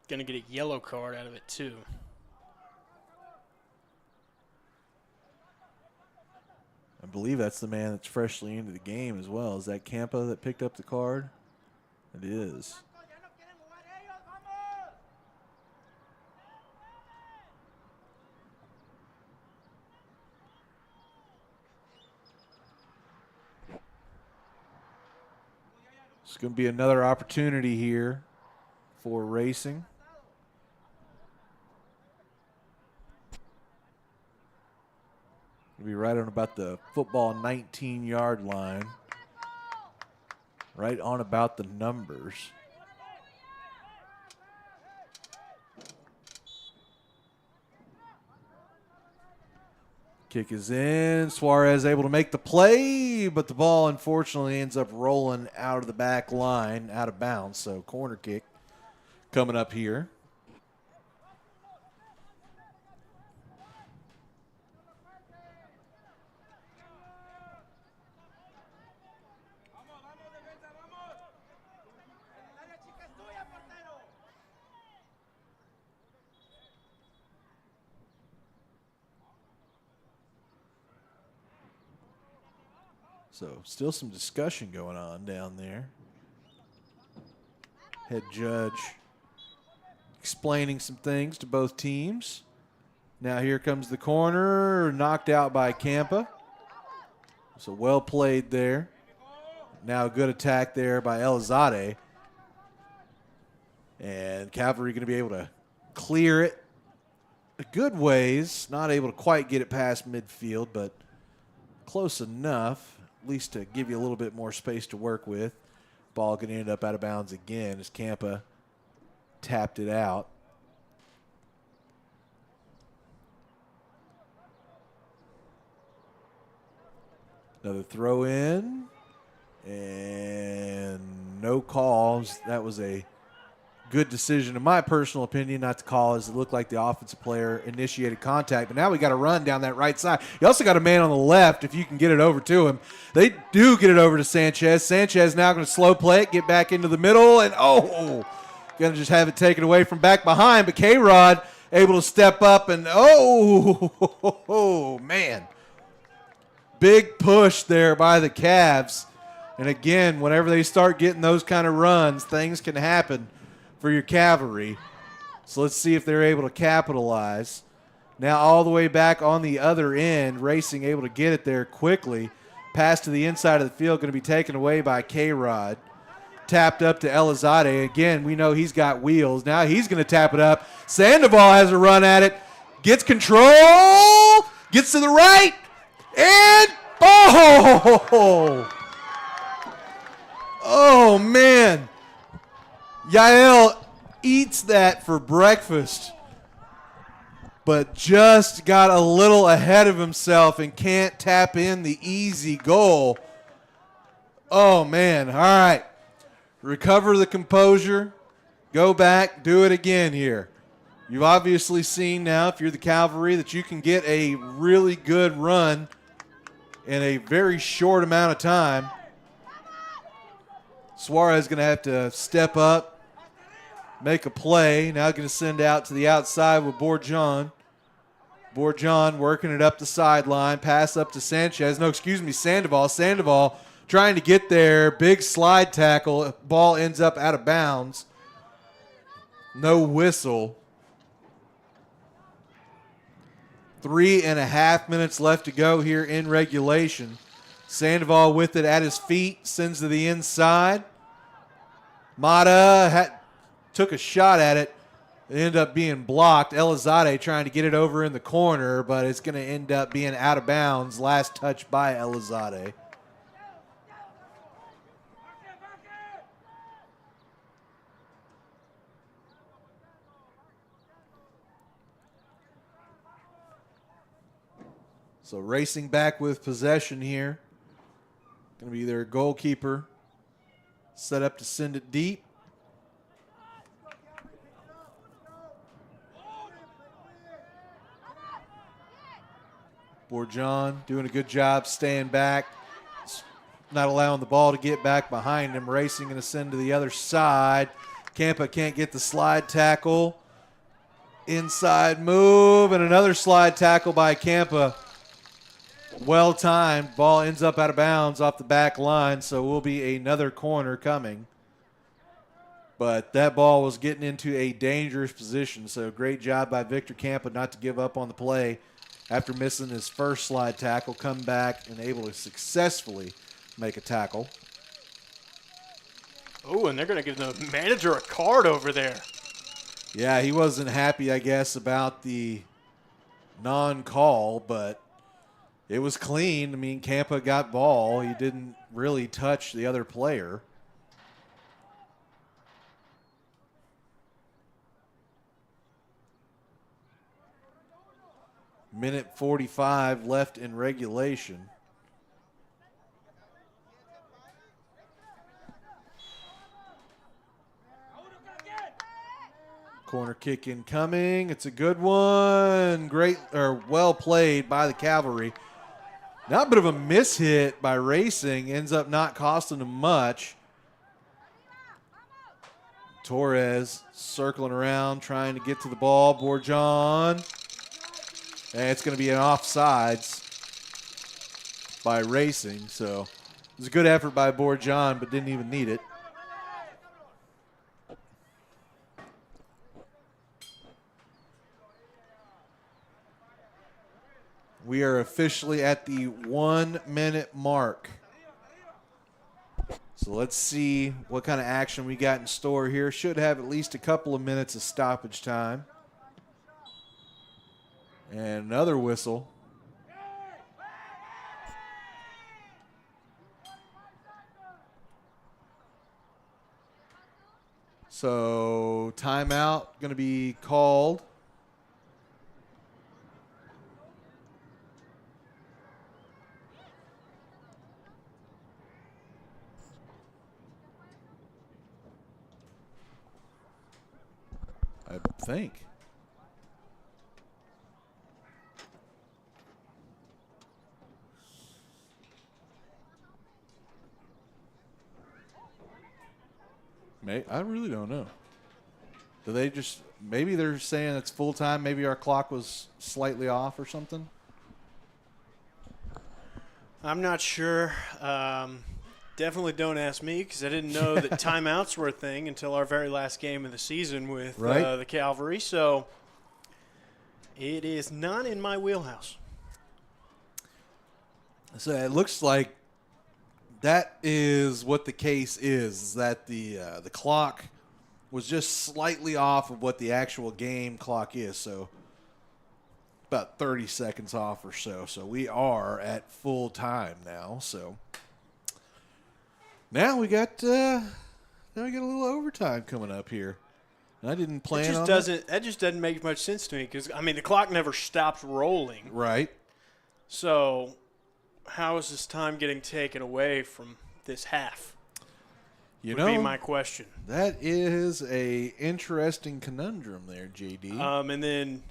S3: Going to get a yellow card out of it, too.
S1: I believe that's the man that's freshly into the game as well. Is that Campa that picked up the card? It is. It's going to be another opportunity here for Racing. It'll be right on about the football 19-yard line. Right on about the numbers. Kick is in. Suarez able to make the play, but the ball unfortunately ends up rolling out of the back line, out of bounds. So corner kick coming up here. So still some discussion going on down there. Head judge explaining some things to both teams. Now here comes the corner, knocked out by Campa. So well played there. Now a good attack there by Elizade. And Cavalry going to be able to clear it a good ways. Not able to quite get it past midfield, but close enough, at least to give you a little bit more space to work with. Ball going to end up out of bounds again as Campa tapped it out. Another throw in, and no calls. That was a good decision, in my personal opinion, not to call, as it looked like the offensive player initiated contact. But now we got to run down that right side. You also got a man on the left if you can get it over to him. They do get it over to Sanchez. Sanchez now going to slow play it, get back into the middle, and going to just have it taken away from back behind. But K-Rod able to step up, and man. Big push there by the Cavs. And again, whenever they start getting those kind of runs, things can happen for your Cavalry. So let's see if they're able to capitalize. Now all the way back on the other end, Racing able to get it there quickly. Pass to the inside of the field, going to be taken away by K-Rod. Tapped up to Elizade. Again, we know he's got wheels. Now he's going to tap it up. Sandoval has a run at it. Gets control. Gets to the right. And, oh, man. Yael eats that for breakfast, but just got a little ahead of himself and can't tap in the easy goal. Oh, man. All right. Recover the composure. Go back. Do it again here. You've obviously seen now, if you're the Cavalry, that you can get a really good run in a very short amount of time. Suarez is going to have to step up, make a play. Now going to send out to the outside with Bourgeon. Bourgeon working it up the sideline. Pass up to Sanchez. Sandoval. Sandoval trying to get there. Big slide tackle. Ball ends up out of bounds. No whistle. 3.5 minutes left to go here in regulation. Sandoval with it at his feet, sends to the inside. Mata took a shot at it. It ended up being blocked. Elizade trying to get it over in the corner, but it's going to end up being out of bounds. Last touch by Elizade. So Racing back with possession here. Going to be their goalkeeper. Set up to send it deep. Bourgeon doing a good job staying back. Not allowing the ball to get back behind him. Racing going to send to the other side. Campa can't get the slide tackle. Inside move and another slide tackle by Campa. Well timed. Ball ends up out of bounds off the back line, so will be another corner coming. But that ball was getting into a dangerous position, so great job by Victor Campa not to give up on the play after missing his first slide tackle. Come back and able to successfully make a tackle.
S3: Oh, and they're going to give the manager a card over there.
S1: Yeah, he wasn't happy, I guess, about the non-call, but it was clean. I mean, Campa got ball. He didn't really touch the other player. Minute 45 left in regulation. Corner kick incoming. It's a good one. Well played by the Cavalry. Now a bit of a mishit by Racing. Ends up not costing them much. Torres circling around, trying to get to the ball. Bourgeon. And it's going to be an offsides by Racing. So was a good effort by Byrd John, but didn't even need it. We are officially at the 1 minute mark. So let's see what kind of action we got in store here. Should have at least a couple of minutes of stoppage time. And another whistle. So timeout going to be called. I think. I really don't know. Do they just, maybe they're saying it's full time, maybe our clock was slightly off or something?
S3: I'm not sure. Definitely don't ask me because I didn't know that timeouts were a thing until our very last game of the season with the Cavalry. So it is not in my wheelhouse.
S1: So it looks like that is what the case is that the clock was just slightly off of what the actual game clock is. So about 30 seconds off or so. So we are at full time now. So now we got a little overtime coming up here. I didn't plan on that.
S3: That just doesn't make much sense to me because, I mean, the clock never stopped rolling.
S1: Right.
S3: So how is this time getting taken away from this half? Would be my question.
S1: That is a interesting conundrum there, JD.
S3: And then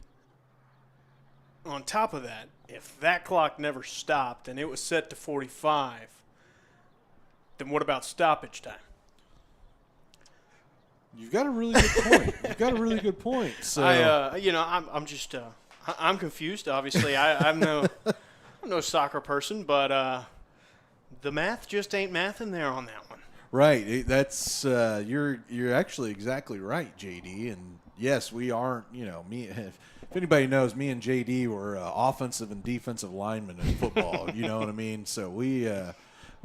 S3: on top of that, if that clock never stopped and it was set to 45, then what about stoppage time?
S1: You've got a really good point. So
S3: I'm confused. Obviously, I'm no soccer person, but the math just ain't mathing there on that one.
S1: Right. That's you're actually exactly right, JD. And yes, we aren't. Me. If anybody knows, me and JD were offensive and defensive linemen in football. You know what I mean? So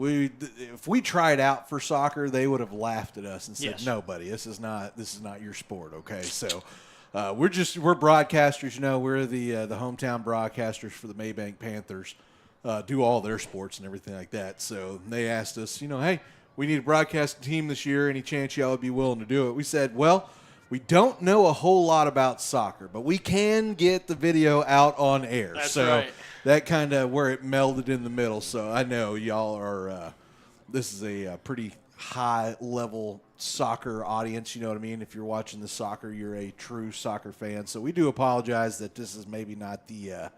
S1: if we tried out for soccer, they would have laughed at us and said,
S3: yes.
S1: "No, buddy, this is not your sport." Okay, so we're broadcasters. We're the hometown broadcasters for the Maybank Panthers. Do all their sports and everything like that. So they asked us, hey, we need a broadcast team this year. Any chance y'all would be willing to do it? We said, well, we don't know a whole lot about soccer, but we can get the video out on air.
S3: That's
S1: so
S3: right.
S1: That kind of where it melded in the middle. So I know y'all are this is a pretty high-level soccer audience, you know what I mean? If you're watching the soccer, you're a true soccer fan. So we do apologize that this is maybe not the,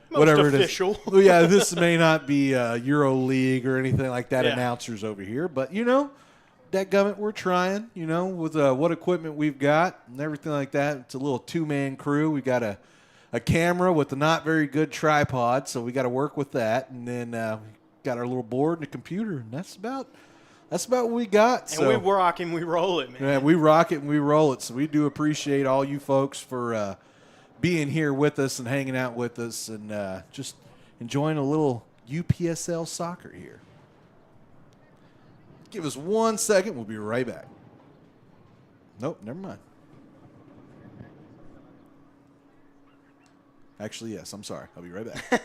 S1: whatever
S3: official.
S1: It is. Yeah, this may not be Euro League or anything like that, announcers over here. But, dadgummit, we're trying, with what equipment we've got and everything like that. It's a little two-man crew. We got a camera with a not very good tripod, so we got to work with that. And then we got our little board and a computer, and that's about what we got.
S3: And we rock and we roll it, man.
S1: Yeah, we rock it and we roll it. So we do appreciate all you folks for being here with us and hanging out with us and just enjoying a little UPSL soccer here. Give us 1 second. We'll be right back. Nope, never mind. Actually, yes, I'm sorry. I'll be right back.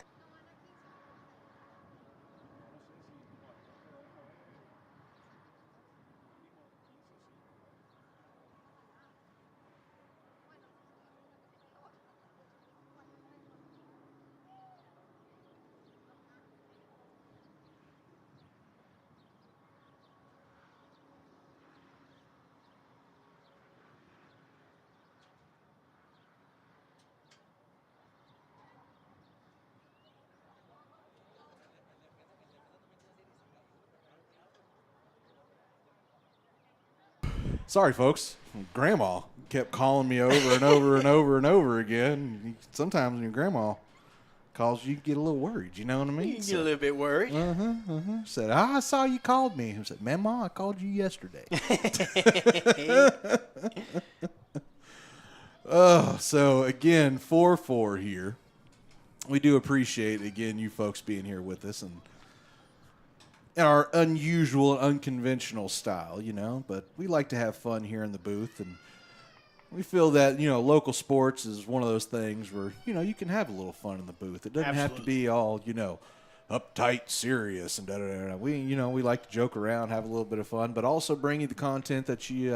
S1: Sorry, folks. Grandma kept calling me over and over and over and over again. Sometimes your grandma calls you, get a little worried. You know what I mean?
S3: You get a little bit worried.
S1: Said, I saw you called me. I said, Mama, I called you yesterday. So again, 4-4 here. We do appreciate, again, you folks being here with us and in our unusual, unconventional style, you know. But we like to have fun here in the booth, and we feel that, you know, local sports is one of those things where, you know, you can have a little fun in the booth. It doesn't have to be all, you know, uptight, serious, and da-da-da-da. We, you know, we like to joke around, have a little bit of fun, but also bring you the content that you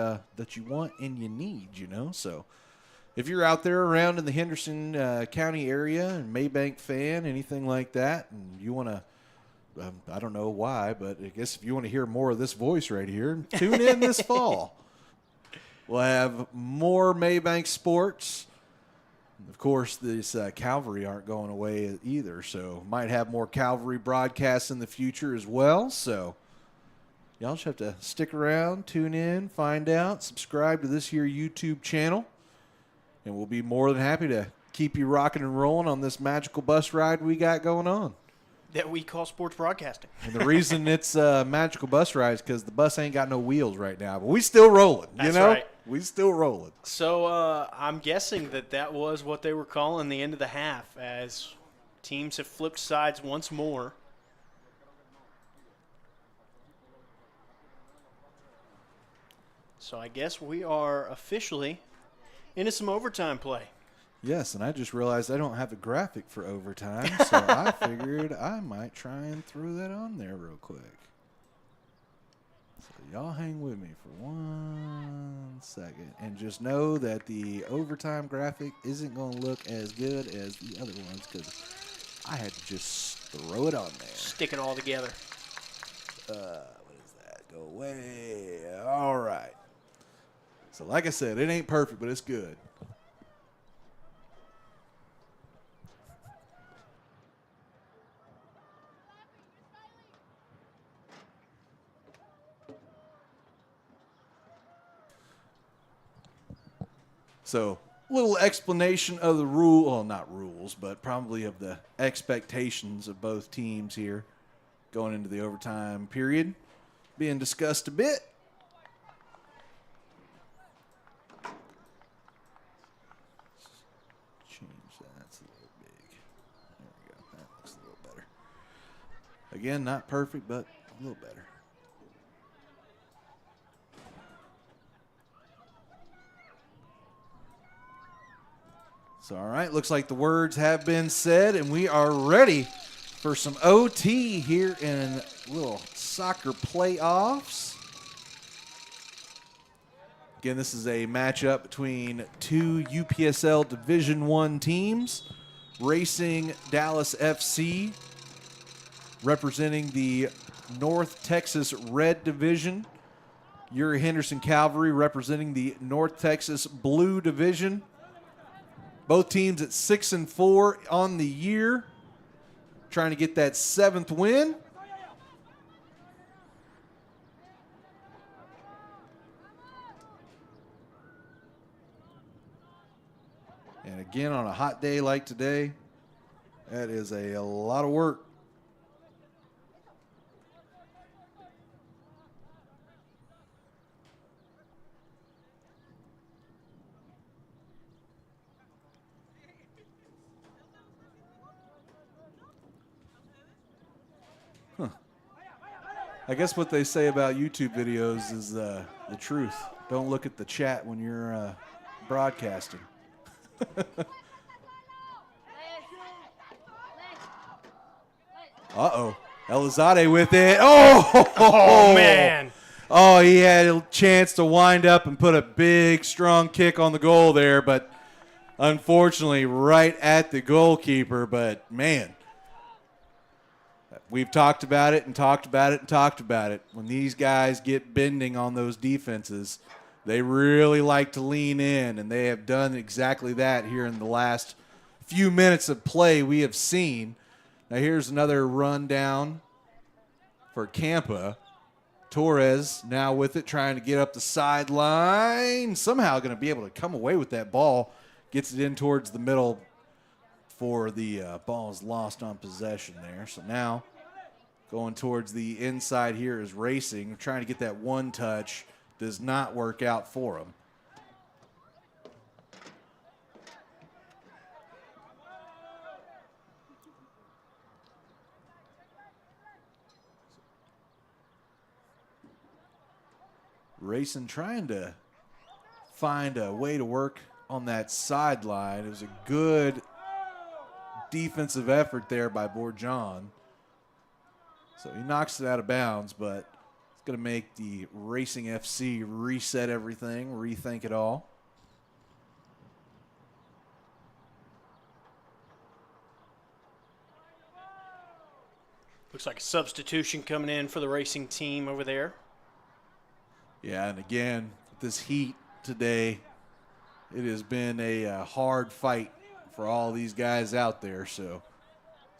S1: want and you need, you know. So if you're out there around in the Henderson County area and Maybank fan, anything like that, and you want to, I don't know why, but I guess if you want to hear more of this voice right here, tune in this fall. We'll have more Maybank sports. Of course, these Cavalry aren't going away either, so might have more Cavalry broadcasts in the future as well. So y'all just have to stick around, tune in, find out, subscribe to this here YouTube channel, and we'll be more than happy to keep you rocking and rolling on this magical bus ride we got going on.
S3: That we call sports broadcasting.
S1: And the reason it's a magical bus ride is because the bus ain't got no wheels right now. But we still rolling, you know?
S3: That's right.
S1: We still rolling.
S3: So I'm guessing that was what they were calling the end of the half, as teams have flipped sides once more. So I guess we are officially into some overtime play.
S1: Yes, and I just realized I don't have a graphic for overtime, so I figured I might try and throw that on there real quick. So y'all hang with me for 1 second, and just know that the overtime graphic isn't going to look as good as the other ones because I had to just throw it on there.
S3: Stick it all together.
S1: What is that? Go away. All right. So like I said, it ain't perfect, but it's good. So, little explanation of the rule, well, not rules, but probably of the expectations of both teams here going into the overtime period being discussed a bit. Change that. That's a little big. There we go. That looks a little better. Again, not perfect, but a little better. So, all right, looks like the words have been said, and we are ready for some OT here in little soccer playoffs. Again, this is a matchup between two UPSL Division I teams. Racing Dallas FC, representing the North Texas Red Division. Your Henderson Cavalry, representing the North Texas Blue Division. Both teams at 6-4 on the year, trying to get that 7th win. And again, on a hot day like today, that is a lot of work. I guess what they say about YouTube videos is the truth. Don't look at the chat when you're broadcasting. Uh-oh. Elizade with it. Oh,
S3: man.
S1: Oh, he had a chance to wind up and put a big, strong kick on the goal there, but unfortunately right at the goalkeeper. But, man, we've talked about it and talked about it and talked about it. When these guys get bending on those defenses, they really like to lean in, and they have done exactly that here in the last few minutes of play we have seen. Now here's another rundown for Campa. Torres now with it, trying to get up the sideline. Somehow going to be able to come away with that ball. Gets it in towards the middle before the ball is lost on possession there. So now going towards the inside here is Racing, trying to get that one touch. Does not work out for him. Racing trying to find a way to work on that sideline. It was a good defensive effort there by Bourgeon. So he knocks it out of bounds, but it's going to make the Racing FC reset everything, rethink it all.
S3: Looks like a substitution coming in for the Racing team over there.
S1: Yeah, and again, this heat today, it has been a hard fight for all these guys out there. So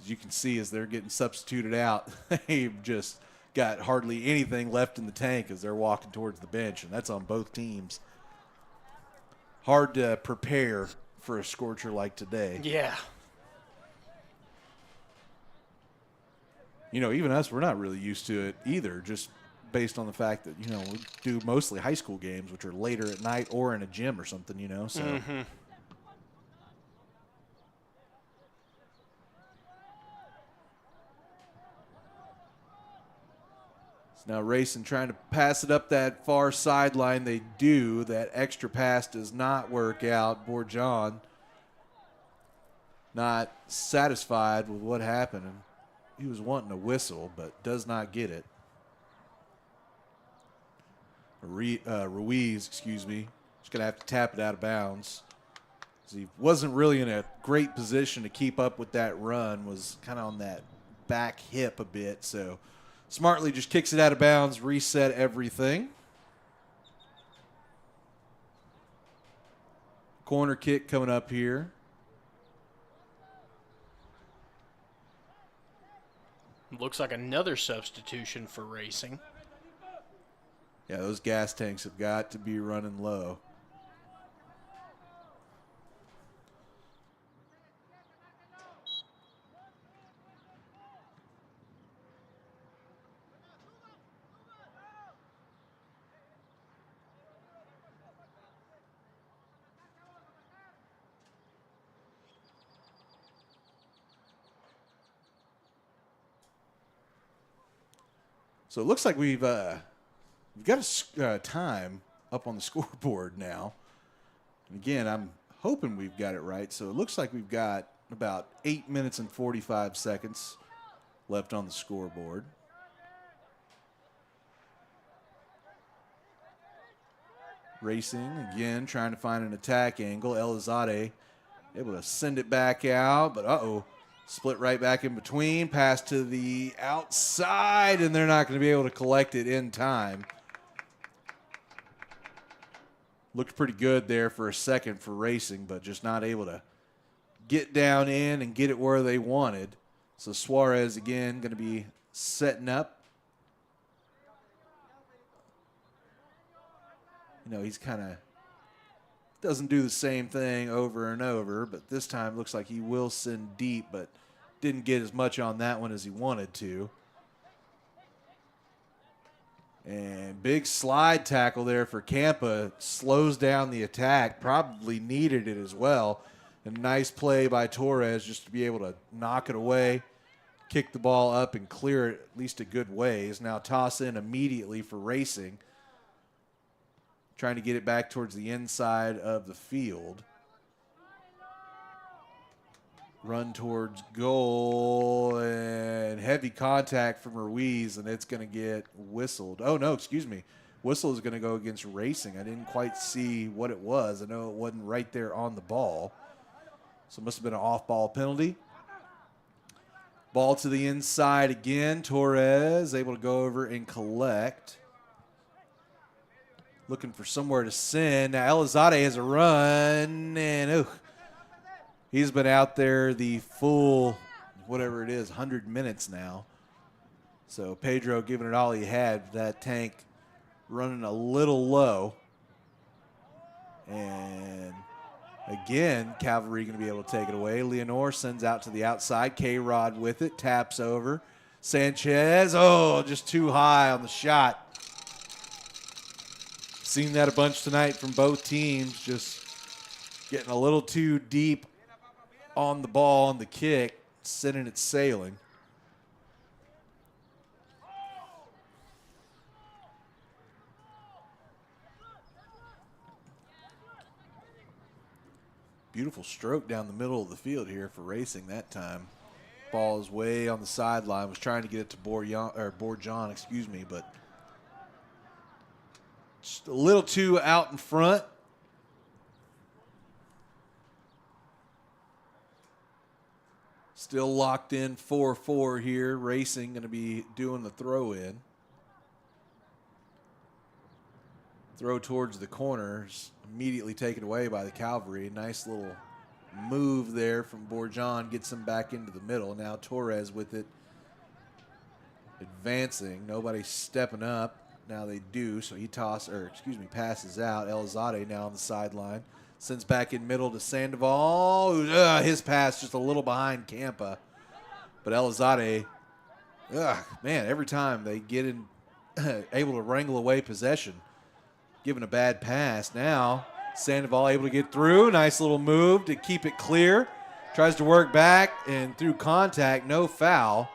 S1: as you can see, as they're getting substituted out, they've just got hardly anything left in the tank as they're walking towards the bench, and that's on both teams. Hard to prepare for a scorcher like today.
S3: Yeah.
S1: You know, even us, we're not really used to it either, just based on the fact that, you know, we do mostly high school games, which are later at night or in a gym or something, you know. So now Racing trying to pass it up that far sideline. They do. That extra pass does not work out. Bourgeon not satisfied with what happened. He was wanting a whistle, but does not get it. Ruiz, excuse me, just going to have to tap it out of bounds. He wasn't really in a great position to keep up with that run, was kind of on that back hip a bit, so smartly just kicks it out of bounds, reset everything. Corner kick coming up here.
S3: Looks like another substitution for Racing.
S1: Yeah, those gas tanks have got to be running low. So it looks like we've got a time up on the scoreboard now. And again, I'm hoping we've got it right. So it looks like we've got about 8 minutes and 45 seconds left on the scoreboard. Racing, again, trying to find an attack angle. Elizade able to send it back out, but split right back in between. Pass to the outside, and they're not going to be able to collect it in time. Looked pretty good there for a second for Racing, but just not able to get down in and get it where they wanted. So Suarez, again, going to be setting up. You know, he's kind of doesn't do the same thing over and over, but this time looks like he will send deep, but didn't get as much on that one as he wanted to. And big slide tackle there for Campa. Slows down the attack. Probably needed it as well. A nice play by Torres just to be able to knock it away, kick the ball up, and clear it at least a good ways. Now toss in immediately for Racing. Trying to get it back towards the inside of the field. Run towards goal, and heavy contact from Ruiz, and it's going to get whistled. Oh, no, excuse me. Whistle is going to go against Racing. I didn't quite see what it was. I know it wasn't right there on the ball. So it must have been an off-ball penalty. Ball to the inside again. Torres able to go over and collect. Looking for somewhere to send. Now Elizade has a run, and he's been out there the full, whatever it is, 100 minutes now. So Pedro giving it all he had. That tank running a little low. And Again, Cavalry going to be able to take it away. Leonore sends out to the outside. K-Rod with it, taps over. Sanchez, just too high on the shot. Seen that a bunch tonight from both teams, just getting a little too deep on the ball on the kick, sending it sailing. Beautiful stroke down the middle of the field here for Racing that time. Ball is way on the sideline. Was trying to get it to Bourgeon, but just a little too out in front. Still locked in 4-4 here. Racing going to be doing the throw in. Throw towards the corners, immediately taken away by the Cavalry. Nice little move there from Bourgeon, gets him back into the middle. Now Torres with it, advancing. Nobody stepping up. Now they do, so he passes out. Elizade now on the sideline. Sends back in middle to Sandoval. His pass just a little behind Campa. But Elizade, every time they get in, able to wrangle away possession. Given a bad pass. Now Sandoval able to get through. Nice little move to keep it clear. Tries to work back and through contact, no foul.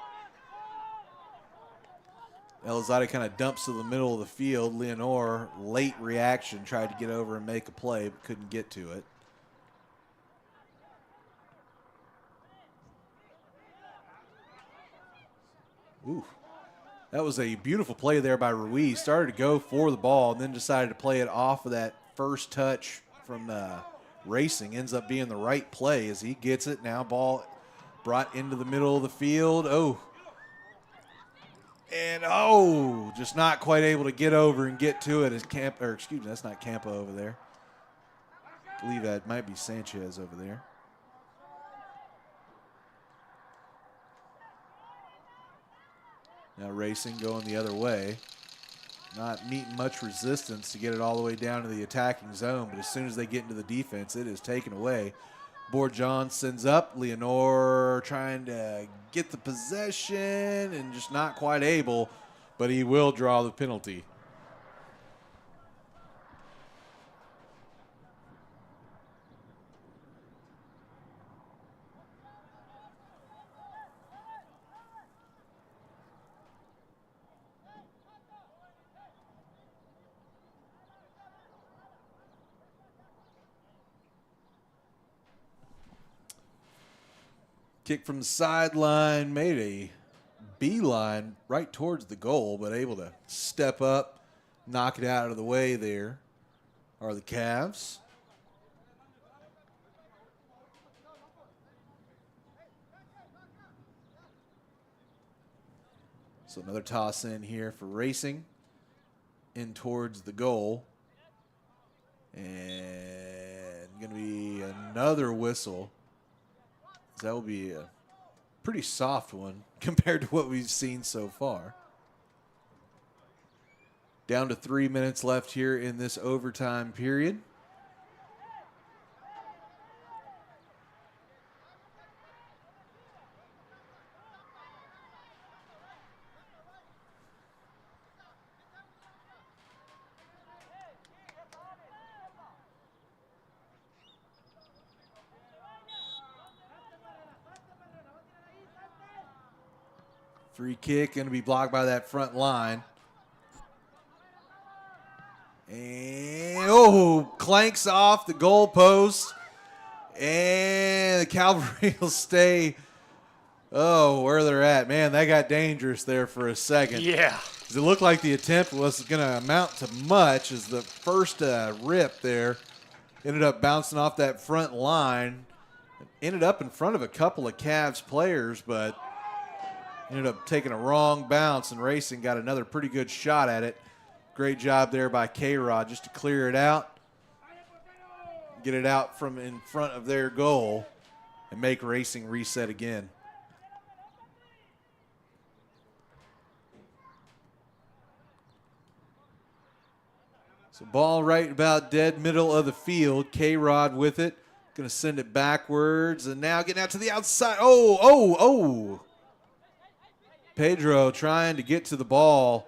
S1: Elizade kind of dumps to the middle of the field. Leonore, late reaction, tried to get over and make a play, but couldn't get to it. Ooh. That was a beautiful play there by Ruiz. Started to go for the ball and then decided to play it off of that first touch from Racing. Ends up being the right play as he gets it. Now ball brought into the middle of the field. Just not quite able to get over and get to it as that's not Campa over there. I believe that might be Sanchez over there. Now Racing going the other way. Not meeting much resistance to get it all the way down to the attacking zone, but as soon as they get into the defense, it is taken away. Bourgeon sends up. Leonore trying to get the possession and just not quite able, but he will draw the penalty. Kick from the sideline, made a beeline right towards the goal, but able to step up, knock it out of the way there are the Cavs. So another toss in here for Racing, in towards the goal. And going to be another whistle. That will be a pretty soft one compared to what we've seen so far. Down to 3 minutes left here in this overtime period. Free kick going to be blocked by that front line. And, clanks off the goal post. And the Cavalry will stay, where they're at. Man, that got dangerous there for a second.
S3: Yeah.
S1: It looked like the attempt was going to amount to much as the first rip there ended up bouncing off that front line. Ended up in front of a couple of Cavs players, but ended up taking a wrong bounce, and Racing got another pretty good shot at it. Great job there by K-Rod just to clear it out, get it out from in front of their goal, and make Racing reset again. So ball right about dead middle of the field. K-Rod with it. Going to send it backwards, and now getting out to the outside. Oh. Pedro trying to get to the ball.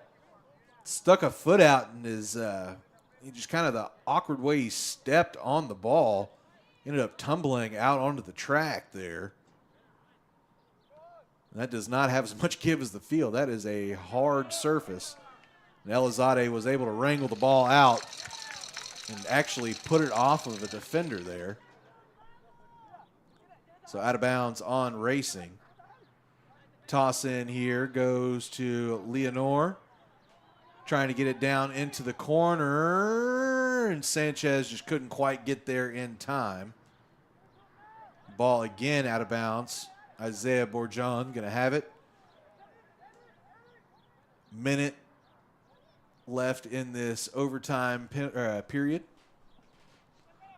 S1: Stuck a foot out in his, he just kind of the awkward way he stepped on the ball. Ended up tumbling out onto the track there. And that does not have as much give as the field. That is a hard surface. And Elizade was able to wrangle the ball out and actually put it off of a defender there. So out of bounds on Racing. Toss in here goes to Leonore. Trying to get it down into the corner. And Sanchez just couldn't quite get there in time. Ball again out of bounds. Isaiah Bourgeon going to have it. Minute left in this overtime period.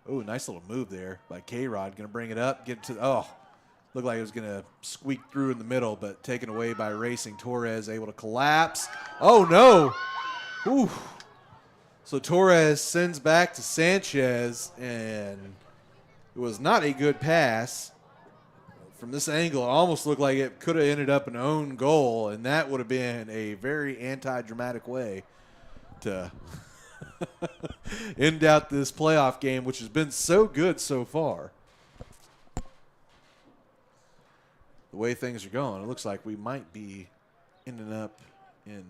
S1: Oh, nice little move there by K-Rod. Going to bring it up. Get it to, looked like it was going to squeak through in the middle, but taken away by Racing. Torres able to collapse. Oh, no. Ooh. So Torres sends back to Sanchez, and it was not a good pass. From this angle, it almost looked like it could have ended up an own goal, and that would have been a very anti-dramatic way to end out this playoff game, which has been so good so far. The way things are going, it looks like we might be ending up in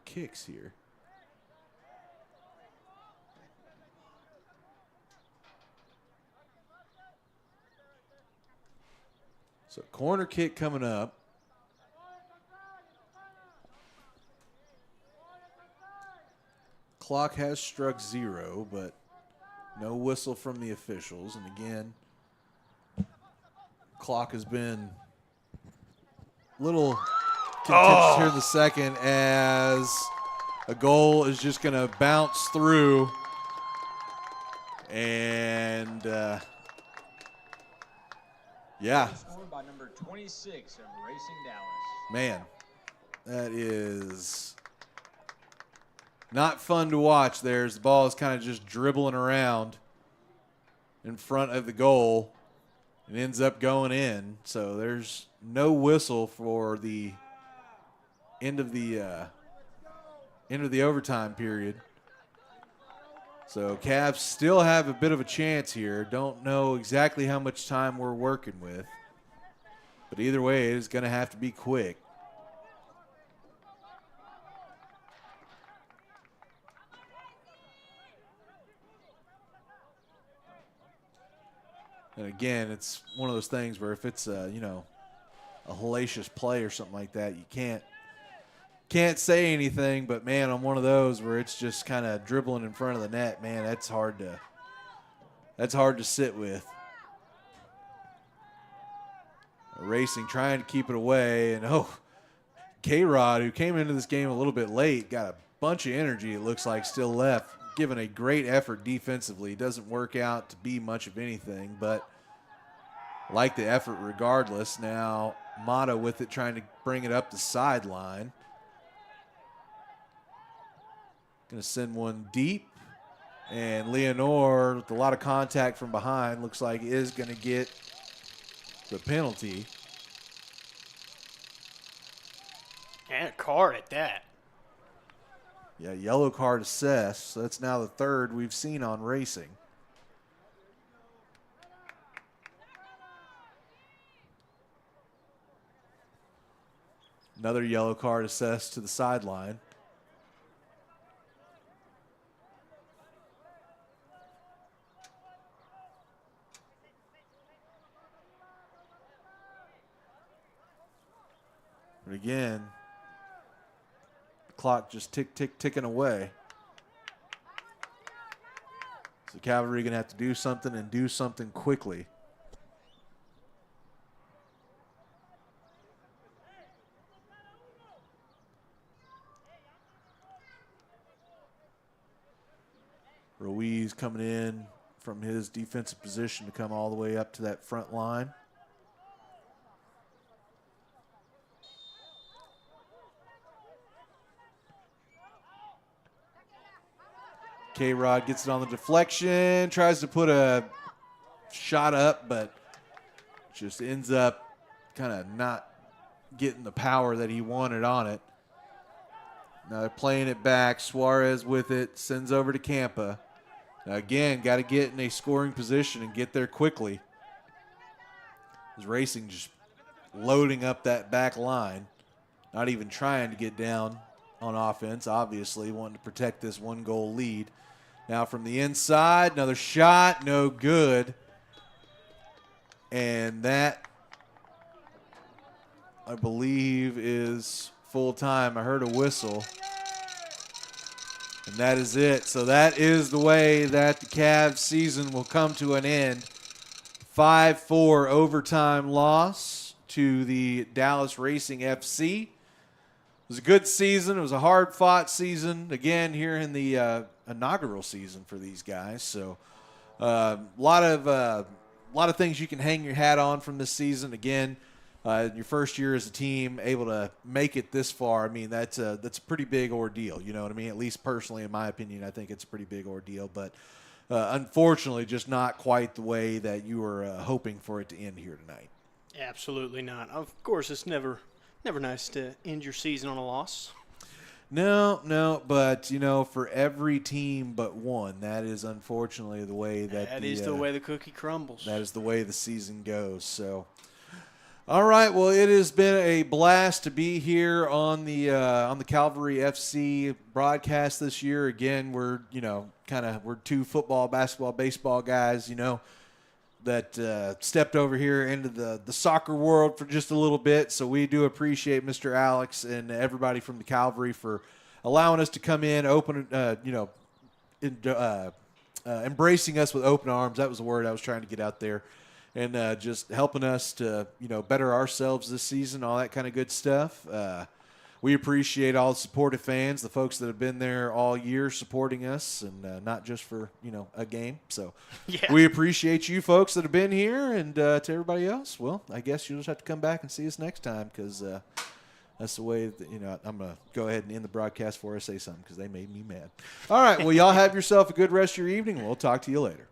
S1: kicks here. So corner kick coming up. Clock has struck 0, but no whistle from the officials. And again, clock has been a little contentious here in the second as a goal is just going to bounce through. And yeah.
S2: Scored by number 26 of Racing Dallas.
S1: Man, that is not fun to watch there as the ball is kind of just dribbling around in front of the goal and ends up going in. So there's no whistle for the end of the overtime period. So Cavs still have a bit of a chance here. Don't know exactly how much time we're working with. But either way, it's going to have to be quick. And again, it's one of those things where if it's a hellacious play or something like that, you can't say anything. But man, on one of those where it's just kind of dribbling in front of the net, man, that's hard to sit with. Racing trying to keep it away, and K-Rod, who came into this game a little bit late, got a bunch of energy, it looks like, still left, giving a great effort defensively. Doesn't work out to be much of anything, but like the effort regardless. Now Mata with it, trying to bring it up the sideline. Going to send one deep, and Leonore, with a lot of contact from behind, looks like is going to get the penalty.
S3: And a card at that.
S1: Yeah, yellow card assessed. So that's now the third we've seen on Racing. Another yellow card assessed to the sideline. But again, the clock just ticking away. So Cavalry going to have to do something and do something quickly. Ruiz coming in from his defensive position to come all the way up to that front line. K-Rod gets it on the deflection, tries to put a shot up, but just ends up kind of not getting the power that he wanted on it. Now they're playing it back. Suarez with it, sends over to Campa. Now again, got to get in a scoring position and get there quickly. His Racing just loading up that back line, not even trying to get down on offense, obviously wanting to protect this 1-goal lead. Now from the inside, another shot, no good. And that, I believe, is full time. I heard a whistle. And that is it. So that is the way that the Cavs season will come to an end. 5-4 overtime loss to the Dallas Racing FC. It was a good season. It was a hard-fought season, again, here in the inaugural season for these guys. So a lot of things you can hang your hat on from this season. Again, your first year as a team, able to make it this far, I mean, that's a pretty big ordeal. You know what I mean? At least personally, in my opinion, I think it's a pretty big ordeal. But unfortunately, just not quite the way that you were hoping for it to end here tonight.
S3: Absolutely not. Of course, it's never nice to end your season on a loss.
S1: No, but, for every team but one, that is unfortunately the way
S3: that is the way the cookie crumbles.
S1: That is the way the season goes. So, all right, well, it has been a blast to be here on the Cavalry FC broadcast this year. Again, we're we're two football, basketball, baseball guys, that stepped over here into the soccer world for just a little bit. So we do appreciate Mr. Alex and everybody from the Cavalry for allowing us to come in, embracing us with open arms. That was the word I was trying to get out there. And just helping us to, better ourselves this season, all that kind of good stuff. We appreciate all the supportive fans, the folks that have been there all year supporting us, and not just for, a game. So we appreciate you folks that have been here, and to everybody else, well, I guess you'll just have to come back and see us next time, because that's the way that, I'm going to go ahead and end the broadcast before I say something, because they made me mad. All right, well, y'all have yourself a good rest of your evening. We'll talk to you later.